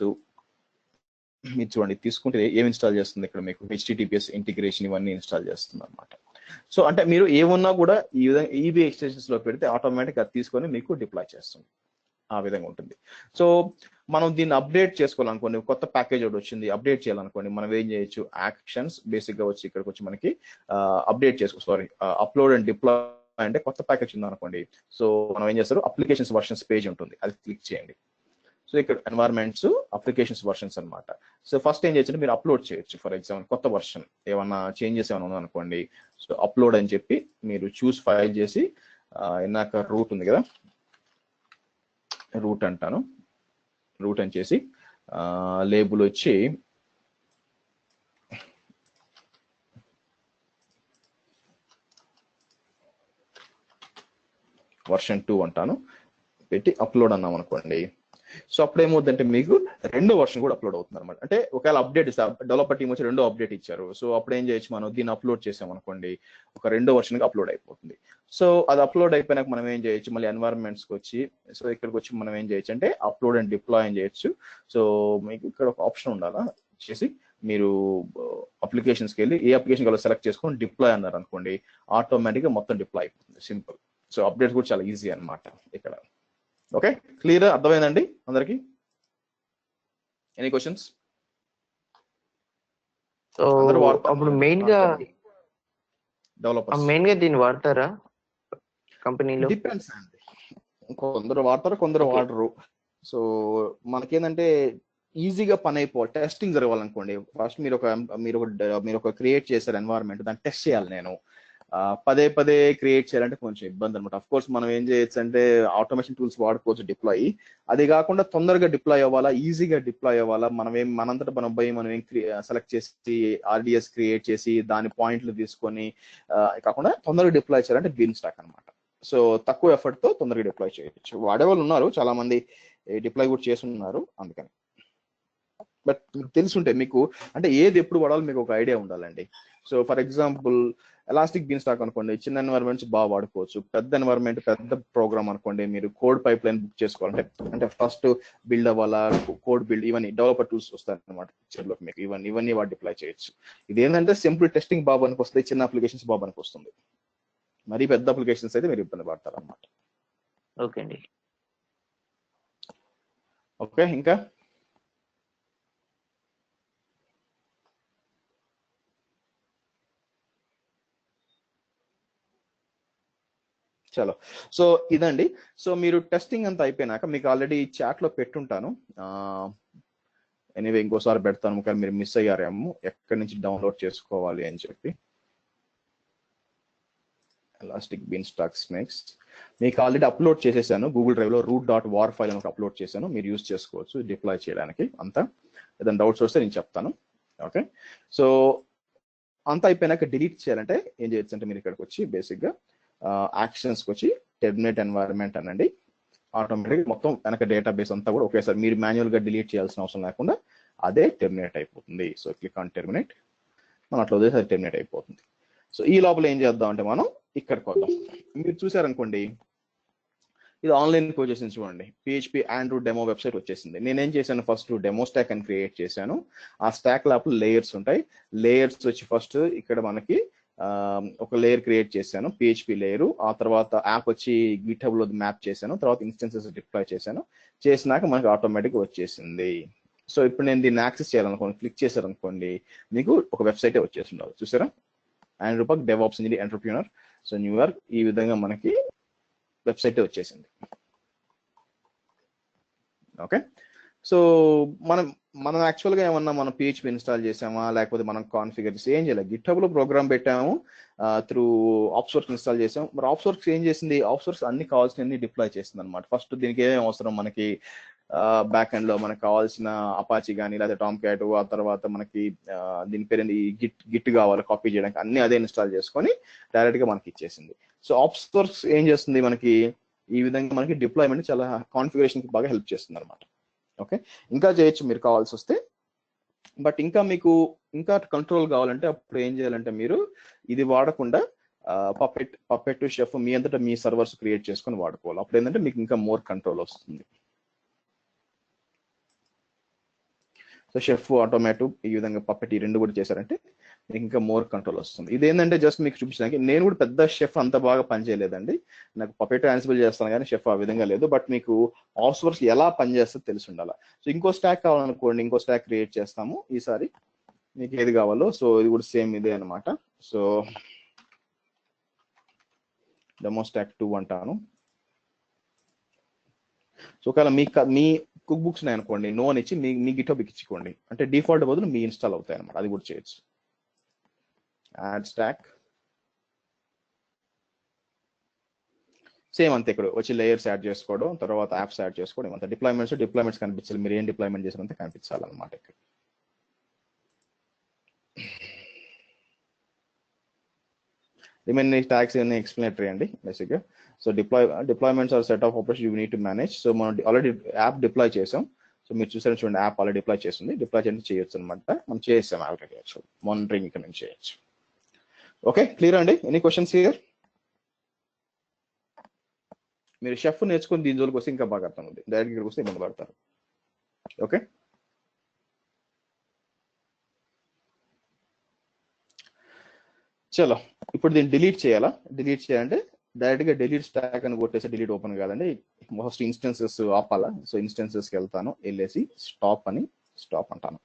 మీరు చూడండి తీసుకుంటే ఏం ఇన్స్టాల్ చేస్తుంది ఇక్కడ మీకు HTTPS ఇంటిగ్రేషన్ ఇవన్నీ ఇన్స్టాల్ చేస్తుంది అనమాట. సో అంటే మీరు ఏమున్నా కూడా ఈ విధంగా EB ఎక్స్టెన్షన్స్ లో పెడితే ఆటోమేటిక్ అది తీసుకొని మీకు డిప్లాయ్ చేస్తుంది. ఆ విధంగా ఉంటుంది. సో మనం దీన్ని అప్డేట్ చేసుకోవాలనుకోండి, కొత్త ప్యాకేజ్ ఒకటి వచ్చింది, అప్డేట్ చేయాలనుకోండి, మనం ఏం చేయొచ్చు, యాక్షన్స్ బేసిక్ గా వచ్చి ఇక్కడికి వచ్చి మనకి అప్డేట్ అప్లోడ్ అండ్ డిప్లాయ్ అంటే కొత్త ప్యాకేజ్ ఉంది అనుకోండి. సో మనం ఏం చేస్తారు, అప్లికేషన్స్ వర్షన్స్ పేజ్ ఉంటుంది, అది క్లిక్ చేయండి. సో ఇక్కడ ఎన్వైరన్మెంట్స్ అప్లికేషన్స్ వర్షన్స్ అనమాట. సో ఫస్ట్ ఏం చేయొచ్చు, మీరు అప్లోడ్ చేయొచ్చు. ఫర్ ఎగ్జాంపుల్ కొత్త వర్షన్ ఏమన్నా చేంజెస్ ఏమైనా ఉందనుకోండి, సో అప్లోడ్ అని చెప్పి మీరు చూస్ ఫైల్ చేసి ఇందాక రూట్ ఉంది కదా, రూట్ అంటాను, రూట్ అని చేసి లేబుల్ వచ్చి వర్షన్ 2 అంటాను, పెట్టి అప్లోడ్ అన్నాం అనుకోండి. సో అప్పుడు ఏమవుతుందంటే మీకు రెండో వర్షన్ కూడా అప్లోడ్ అవుతుంది అనమాట. అంటే ఒకవేళ అప్డేట్ ఇస్తారు, డెవలపర్ టీం వచ్చి రెండో అప్డేట్ ఇచ్చారు, సో అప్పుడు ఏం చేయొచ్చు, మనం దీన్ని అప్లోడ్ చేసాం అనుకోండి, ఒక రెండో వర్షన్ గా అప్లోడ్ అయిపోతుంది. సో అది అప్లోడ్ అయిపోయినాక మనం ఏం చేయొచ్చు, మళ్ళీ ఎన్వైరన్మెంట్స్కి వచ్చి, సో ఇక్కడికి వచ్చి మనం ఏం చేయొచ్చు అంటే అప్లోడ్ అండ్ డిప్లాయ్ అని చేయొచ్చు. సో మీకు ఇక్కడ ఒక ఆప్షన్ ఉండాలా చేసి మీరు అప్లికేషన్స్కి వెళ్ళి ఏ అప్లికేషన్ కావాలో సెలెక్ట్ చేసుకొని డిప్లాయ్ అన్నారు అనుకోండి, ఆటోమేటిక్గా మొత్తం డిప్లాయ్ అయిపోతుంది. సింపుల్. సో అప్డేట్స్ కూడా చాలా ఈజీ అనమాట ఇక్కడ. ఓకే, క్లియర్, అర్థమైందండి అందరికి? Any questions? అప్పుడు మెయిన్ గా దీన్ని వాడతారా కంపెనీలో? డిపెండ్స్ అండి, కొందరు వాడతారు, కొందరు వాడరు. సో మనకేంటంటే ఈజీగా పని అయిపోవాలి, టెస్టింగ్ జరగాలనుకోండి. ఫస్ట్ మీరు ఒక క్రియేట్ చేశారు ఎన్వైరన్మెంట్, దాన్ని టెస్ట్ చేయాలి. నేను పదే పదే క్రియేట్ చేయాలంటే కొంచెం ఇబ్బంది అనమాట. అఫ్ కోర్స్ మనం ఏం చేయొచ్చు అంటే ఆటోమేషన్ టూల్స్ వాడుకోవచ్చు డిప్లాయ్. అది కాకుండా తొందరగా డిప్లాయ్ అవ్వాలా, ఈజీగా డిప్లాయ్ అవ్వాలా, మనంతటా మనం పోయి మనం ఏం సెలెక్ట్ చేసి RDS క్రియేట్ చేసి దాని పాయింట్లు తీసుకొని కాకుండా తొందరగా డిప్లాయ్ చేయాలంటే బీన్ స్టాక్ అనమాట. సో తక్కువ ఎఫర్ట్ తో తొందరగా డిప్లాయ్ చేయొచ్చు. వాడేవాళ్ళు ఉన్నారు, చాలా మంది డిప్లాయ్ కూడా చేస్తున్నారు. అందుకని బట్ మీకు తెలుసుంటే మీకు అంటే ఏది ఎప్పుడు వాడాలో మీకు ఒక ఐడియా ఉండాలండి. So for example Elastic Beanstalk అనుకోండి, చిన్న ఎన్వైరన్మెంట్స్ బాగా వాడుకోవచ్చు. పెద్ద ఎన్వైరన్మెంట్, పెద్ద ప్రోగ్రామ్ అనుకోండి, మీరు కోడ్ పైప్ లైన్ బుక్ చేసుకోవాలంటే అంటే ఫస్ట్ బిల్డ్ అవ్వాలా, కోడ్ బిల్డ్, ఇవన్నీ డెవలపర్ టూల్స్ వస్తాయి అనమాట పిక్చర్లో మీకు. ఇవన్నీ వాడు డిప్లాయ్ చేయొచ్చు. ఇది ఏంటంటే సింపుల్ టెస్టింగ్ బాబు అని వస్తుంది, చిన్న అప్లికేషన్స్ బాబు అని వస్తుంది. మరీ పెద్ద అప్లికేషన్స్ అయితే మీరు ఇబ్బంది పడతారు అనమాట. ఓకే అండి. ఓకే, ఇంకా చలో. సో ఇదండి. సో మీరు టెస్టింగ్ అంతా అయిపోయినాక మీకు ఆల్రెడీ చాట్ లో పెట్టుంటాను. ఎనీవే ఇంకోసారి పెడతాను, కానీ మీరు మిస్ అయ్యారేమో ఎక్కడి నుంచి డౌన్లోడ్ చేసుకోవాలి అని చెప్పి. ఎలాస్టిక్ బీన్ స్టాక్ స్నేక్స్ మీకు ఆల్రెడీ అప్లోడ్ చేసేసాను గూగుల్ డ్రైవ్ లో. root.war ఫైల్ అని అప్లోడ్ చేశాను, మీరు యూజ్ చేసుకోవచ్చు డిప్లాయ్ చేయడానికి. అంతా ఏదైనా డౌట్స్ వస్తే నేను చెప్తాను. ఓకే, సో అంతా అయిపోయినాక డిలీట్ చేయాలంటే ఏం చేయొచ్చు అంటే మీరు ఇక్కడికి వచ్చి బేసిక్ గా యాక్షన్స్కి వచ్చి టెర్మినేట్ ఎన్వైరన్మెంట్ అనండి. ఆటోమేటిక్ మొత్తం వెనక డేటాబేస్ అంతా కూడా ఒకేసారి మీరు మాన్యువల్ గా డిలీట్ చేయాల్సిన అవసరం లేకుండా అదే టెర్మినేట్ అయిపోతుంది. సో క్లిక్ ఆన్ టెర్మినేట్, మనం అట్లా వదిలేసి అది టెర్మినేట్ అయిపోతుంది. సో ఈ లోపల ఏం చేద్దాం అంటే మనం ఇక్కడికి వద్దాం. మీరు చూసారనుకోండి, ఇది ఆన్లైన్ వచ్చేసింది చూడండి, PHP Android డెమో వెబ్సైట్ వచ్చేసింది. నేనేం చేశాను, ఫస్ట్ డెమో స్టాక్ అని క్రియేట్ చేశాను. ఆ స్టాక్ లోపల లేయర్స్ ఉంటాయి. లేయర్స్ వచ్చి ఫస్ట్ ఇక్కడ మనకి ఒక లేయర్ క్రియేట్ చేశాను, PHP లేయరు. ఆ తర్వాత యాప్ వచ్చి గిట్హబ్ లో మ్యాప్ చేశాను. తర్వాత ఇన్స్టెన్సెస్ డిప్లాయ్ చేశాను. చేసినాక మనకి ఆటోమేటిక్ వచ్చేసింది. సో ఇప్పుడు నేను దీన్ని యాక్సెస్ చేయాలనుకోండి, క్లిక్ చేశారనుకోండి, మీకు ఒక వెబ్సైటే వచ్చేసి ఉండాలి. చూసారా, and Rupak DevOps engineer entrepreneur, so New York, ఈ విధంగా మనకి వెబ్సైటే వచ్చేసింది. ఓకే, సో మనం యాక్చువల్గా ఏమన్నా మనం PHP ఇన్స్టాల్ చేసామా, లేకపోతే మనం కాన్ఫిగర్ చేసి ఏం చేయలేదు, గిట్హబ్ లో ప్రోగ్రామ్ పెట్టాము, త్రూ ఆప్సోర్స్ ఇన్స్టాల్ చేసాము. మరి ఆప్సోర్స్ ఏం చేసింది, ఆప్సోర్స్ అన్ని కావాల్సినవి డిప్లాయ్ చేసింది అనమాట. ఫస్ట్ దీనికి ఏమేమి అవసరం, మనకి బ్యాక్ ఎండ్ లో మనకు కావాల్సిన అపాచీ కానీ లేదా టామ్ క్యాట్, ఆ తర్వాత మనకి దీని పేరు గిట్ కావాలి కాపీ చేయడానికి, అన్ని అదే ఇన్స్టాల్ చేసుకొని డైరెక్ట్ గా మనకి ఇచ్చేసింది. సో ఆప్స్ వర్క్స్ ఏం చేస్తుంది మనకి ఈ విధంగా మనకి డిప్లాయ్మెంట్ చాలా కాన్ఫిగరేషన్ కి బాగా హెల్ప్ చేస్తుంది అనమాట. ఓకే, ఇంకా చేయొచ్చు మీరు కావాల్సి వస్తే. బట్ ఇంకా మీకు ఇంకా కంట్రోల్ కావాలంటే అప్పుడు ఏం చేయాలంటే మీరు ఇది వాడకుండా పప్పెట్ షెఫ్ మీ అంతటా మీ సర్వర్స్ క్రియేట్ చేసుకొని వాడుకోవాలి. అప్పుడు ఏంటంటే మీకు ఇంకా మోర్ కంట్రోల్ వస్తుంది. సో షెఫ్, ఆటోమేటిక్, ఈ విధంగా పప్పెట్ ఈ రెండు కూడా చేశారంటే మీకు ఇంకా మోర్ కంట్రోల్ వస్తుంది. ఇదేంటంటే జస్ట్ మీకు చూపించడానికి, నేను కూడా పెద్ద షెఫ్ అంత బాగా పనిచేయలేదండి, నాకు పప్పెట్ యాన్సిబుల్ చేస్తాను కానీ షెఫ్ ఆ విధంగా లేదు. బట్ మీకు ఆప్స్ వర్క్స్ ఎలా పనిచేస్తుందో తెలిసి ఉండాలి. సో ఇంకో స్టాక్ కావాలనుకోండి, ఇంకో స్టాక్ క్రియేట్ చేస్తాము ఈసారి, మీకు ఏది కావాలో. సో ఇది కూడా సేమ్ ఇదే అనమాట. సో డెమో స్టాక్ 2 అంటాను. సో ఒకవేళ మీ కుక్ బుక్స్ అనుకోండి, నో అని ఇచ్చి మీ గిట్హబ్ ఇచ్చుకోండి, అంటే డిఫాల్ట్ బదులు మీ ఇన్స్టాల్ అవుతాయి అనమాట. అది కూడా చేయొచ్చు. యాడ్ స్టాక్ సేమ్ అంతే, ఇక్కడ వచ్చి లేయర్స్ యాడ్ చేసుకోవడం, తర్వాత యాప్స్ యాడ్ చేసుకోవడం, అంత డిప్లాయ్మెంట్స్ కనిపించాలి, మీరు ఏం డిప్లాయ్మెంట్ చేసినంత కనిపించాలన్నమాట. ఇక్కడ రిమైనింగ్ ట్యాగ్స్ ఇవన్నీ ఎక్స్ప్లెనేటరీ అండి బేసిక్గా. So deployments are set of operation you need to manage. So మనం ఆల్రెడీ యాప్ డిప్లాయ్ చేసాం. సో మీరు చూసారు చూడండి, యాప్ ఆల్రెడీ డిప్లాయ్ చేస్తుంది. డిప్లాయ్ చేసి చేయొచ్చు అనమాట. మనం చేసాం ఆల్రెడీ, మానిటరింగ్ ఇక్కడ నుంచి చేయొచ్చు. ఓకే, క్లియర్ అండి? Any questions here? మీరు షెఫ్ నేర్చుకుని దీని జోలికి వస్తే ఇంకా బాగా అర్థం ఉంది, డైరెక్ట్ ఇక్కడికి వస్తే ఇబ్బంది పడతారు. ఓకే, చలో ఇప్పుడు దీన్ని డిలీట్ చేయాలా? డిలీట్ చేయాలంటే డైరెక్ట్ గా డిలీట్ స్టాక్ అని కొట్టేసి డిలీట్ ఓపెన్ కాదండి, ఫస్ట్ ఇన్స్టెన్సెస్ ఆపాలా. సో ఇన్స్టెన్సెస్కి వెళ్తాను, వెళ్ళేసి స్టాప్ అంటాను.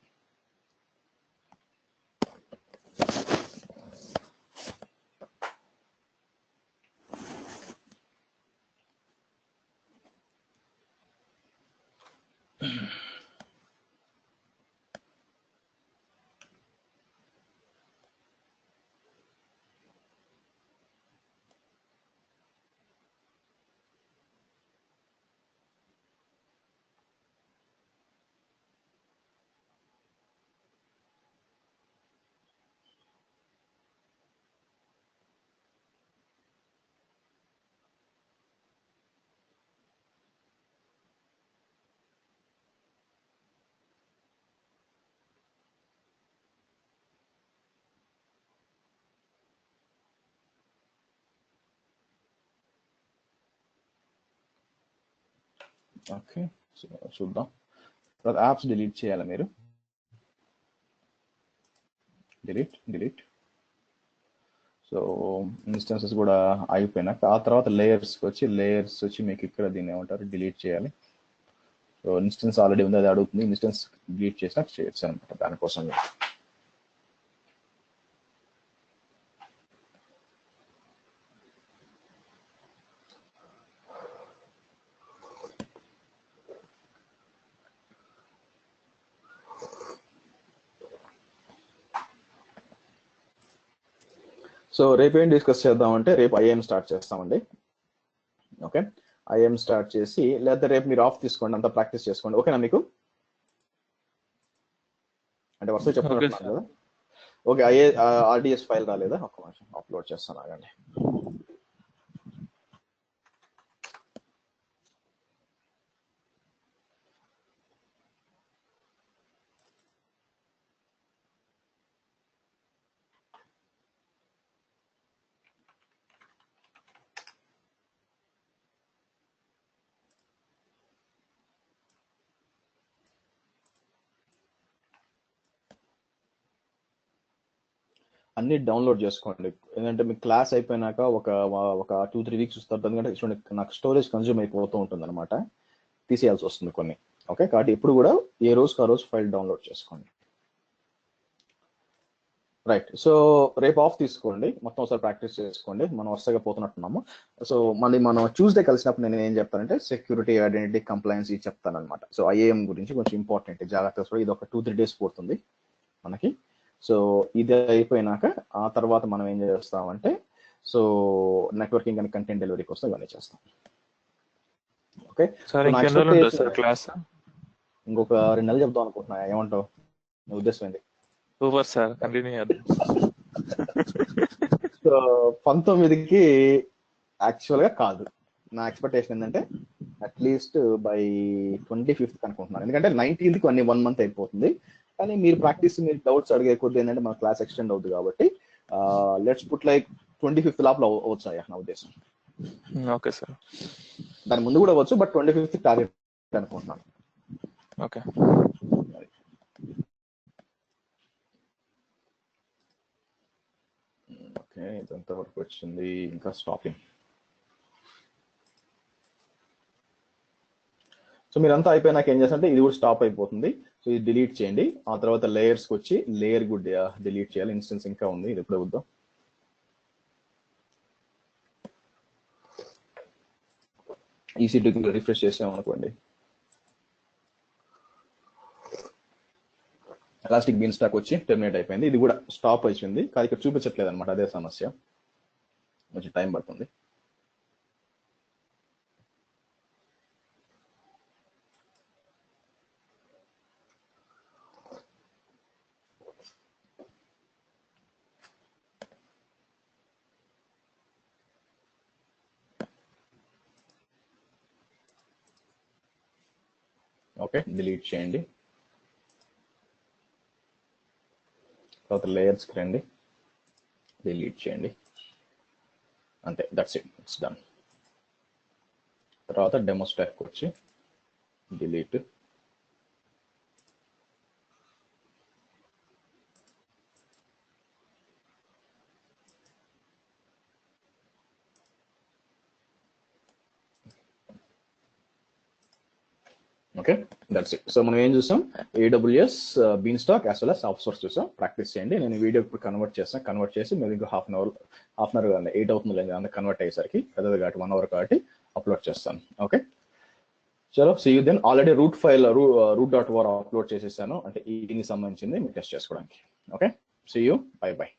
ఓకే, సో చూద్దాం. తర్వాత యాప్స్ డిలీట్ చేయాలి మీరు. డిలీట్. సో ఇన్స్టెన్సెస్ కూడా అయిపోయినాక ఆ తర్వాత లేయర్స్కి వచ్చి మీకు ఇక్కడ దీన్ని ఏమంటారు, డిలీట్ చేయాలి. సో ఇన్స్టెన్స్ ఆల్రెడీ ఉంది, అది అడుగుతుంది. ఇన్స్టెన్స్ డిలీట్ చేసినాక చేయొచ్చు అనమాట. దానికోసం సో రేపు ఏం డిస్కస్ చేద్దామంటే, రేపు ఐఎం స్టార్ట్ చేస్తామండి. ఓకే, ఐఎం స్టార్ట్ చేసి, లేదా రేపు మీరు ఆఫ్ తీసుకోండి, అంతా ప్రాక్టీస్ చేసుకోండి. ఓకేనా మీకు? అంటే వరుస చెప్తున్నారు కదా. ఓకే, ఆర్డిఎస్ ఫైల్ రాలేదా? ఒక నిమిషం అప్లోడ్ చేస్తాను, ఆగండి. అన్ని డౌన్లోడ్ చేసుకోండి, ఎందుకంటే మీకు క్లాస్ అయిపోయినాక ఒక 2-3 వీక్స్ వస్తారు. ఎందుకంటే చూడండి, నాకు స్టోరేజ్ కన్జ్యూమ్ అయిపోతూ ఉంటుంది అనమాట, తీసేయాల్సి వస్తుంది కొన్ని. ఓకే, కాబట్టి ఇప్పుడు కూడా ఏ రోజుకి ఆ రోజు ఫైల్ డౌన్లోడ్ చేసుకోండి. రైట్, సో రేపు ఆఫ్ తీసుకోండి, మొత్తం ఒకసారి ప్రాక్టీస్ చేసుకోండి. మనం వరుసగా పోతున్నట్టున్నాము. సో మళ్ళీ మనం ట్యూస్డే కలిసినప్పుడు నేను ఏం చెప్తానంటే సెక్యూరిటీ, ఐడెంటిటీ, కంప్లైన్స్ ఇది చెప్తాను అనమాట. సో ఐఏఎం గురించి కొంచెం ఇంపార్టెంట్, జాగ్రత్తగా. ఇది ఒక 2-3 డేస్ పోతుంది మనకి. సో ఇది అయిపోయినాక ఆ తర్వాత మనం ఏం చేస్తామంటే, సో నెట్వర్కింగ్ అండ్ కంటెంట్ డెలివరీకి వస్తే ఇవన్నీ చేస్తాం. ఓకే. ఓకే, సార్ ఇంకెన్ని రోజులు ఉంటుంది సార్ క్లాస్? ఇంకొక 2 నెలలు చెప్దాం అనుకుంటున్నా, ఏమంటావు? నీ ఉద్దేశం ఏంటి? సూపర్ సార్, కంటిన్యూ చేద్దాం. సో 19కి యాక్చువల్ గా కాదు, నా ఎక్స్పెక్టేషన్ ఏంటంటే అట్లీస్ట్ బై 25th అనుకుంటున్నాను, ఎందుకంటే 19th అన్ని 1 month అయిపోతుంది. కానీ మీరు ప్రాక్టీస్, మీరు డౌట్స్ అడిగే కొద్ది ఏంటంటే మన క్లాస్ ఎక్స్టెండ్ అవుతుంది కాబట్టి లెట్స్ పుట్ లైక్ 25th లోపల వచ్చాయా నా ఉద్దేశం. ఓకే సార్, దాని ముందు కూడా అవ్వచ్చు, బట్ 25th టార్గెట్ అనుకుంటున్నాను. ఓకే. ఓకే, ఇదంతా వరకు వచ్చింది. ఇంకా స్టాపింగ్. సో మీరంతా అయిపోయినాక ఏం చేస్తారంటే ఇది కూడా స్టాప్ అయిపోతుంది. సో ఇది డిలీట్ చేయండి. ఆ తర్వాత లేయర్స్కి వచ్చి లేయర్ కూడా డిలీట్ చేయాలి. ఇన్స్టెన్స్ ఇంకా ఉంది, ఇది ఎప్పుడు వద్దాం. EC2 రిఫ్రెష్ చేసామనుకోండి, ఎలాస్టిక్ బీన్ స్టాక్ వచ్చి టెర్మినేట్ అయిపోయింది. ఇది కూడా స్టాప్ అయిపోయింది, కానీ ఇక్కడ చూపించట్లేదు అనమాట, అదే సమస్య, కొంచెం టైం పడుతుంది. ఓకే, డిలీట్ చేయండి. తర్వాత లేయర్స్కి రండి, డిలీట్ చేయండి, అంతే, దట్స్ ఇట్, ఇట్స్ డన్. తర్వాత డెమో స్టాక్ వచ్చి delete, okay, that's it. So మనం ఏం చూసాం, AWS Beanstalk as well as soft source చూసాం. ప్రాక్టీస్ చేయండి. నేను వీడియో ఇప్పుడు కన్వర్ట్ చేస్తాను. కన్వర్ట్ చేసి మీరు ఇంకా హాఫ్ అన్ అవర్ 8 అవుతుంది లేదు, అందుకే కన్వర్ట్ అయ్యేసరికి పెద్దది కాబట్టి 1 hour కాబట్టి అప్లోడ్ చేస్తాను. ఓకే, చలో, see you then. Already root file root.war upload చేసేసాను, అంటే ఈకి సంబంధించింది మీరు టెస్ట్ చేసుకోవడానికి. Okay, see you, bye by.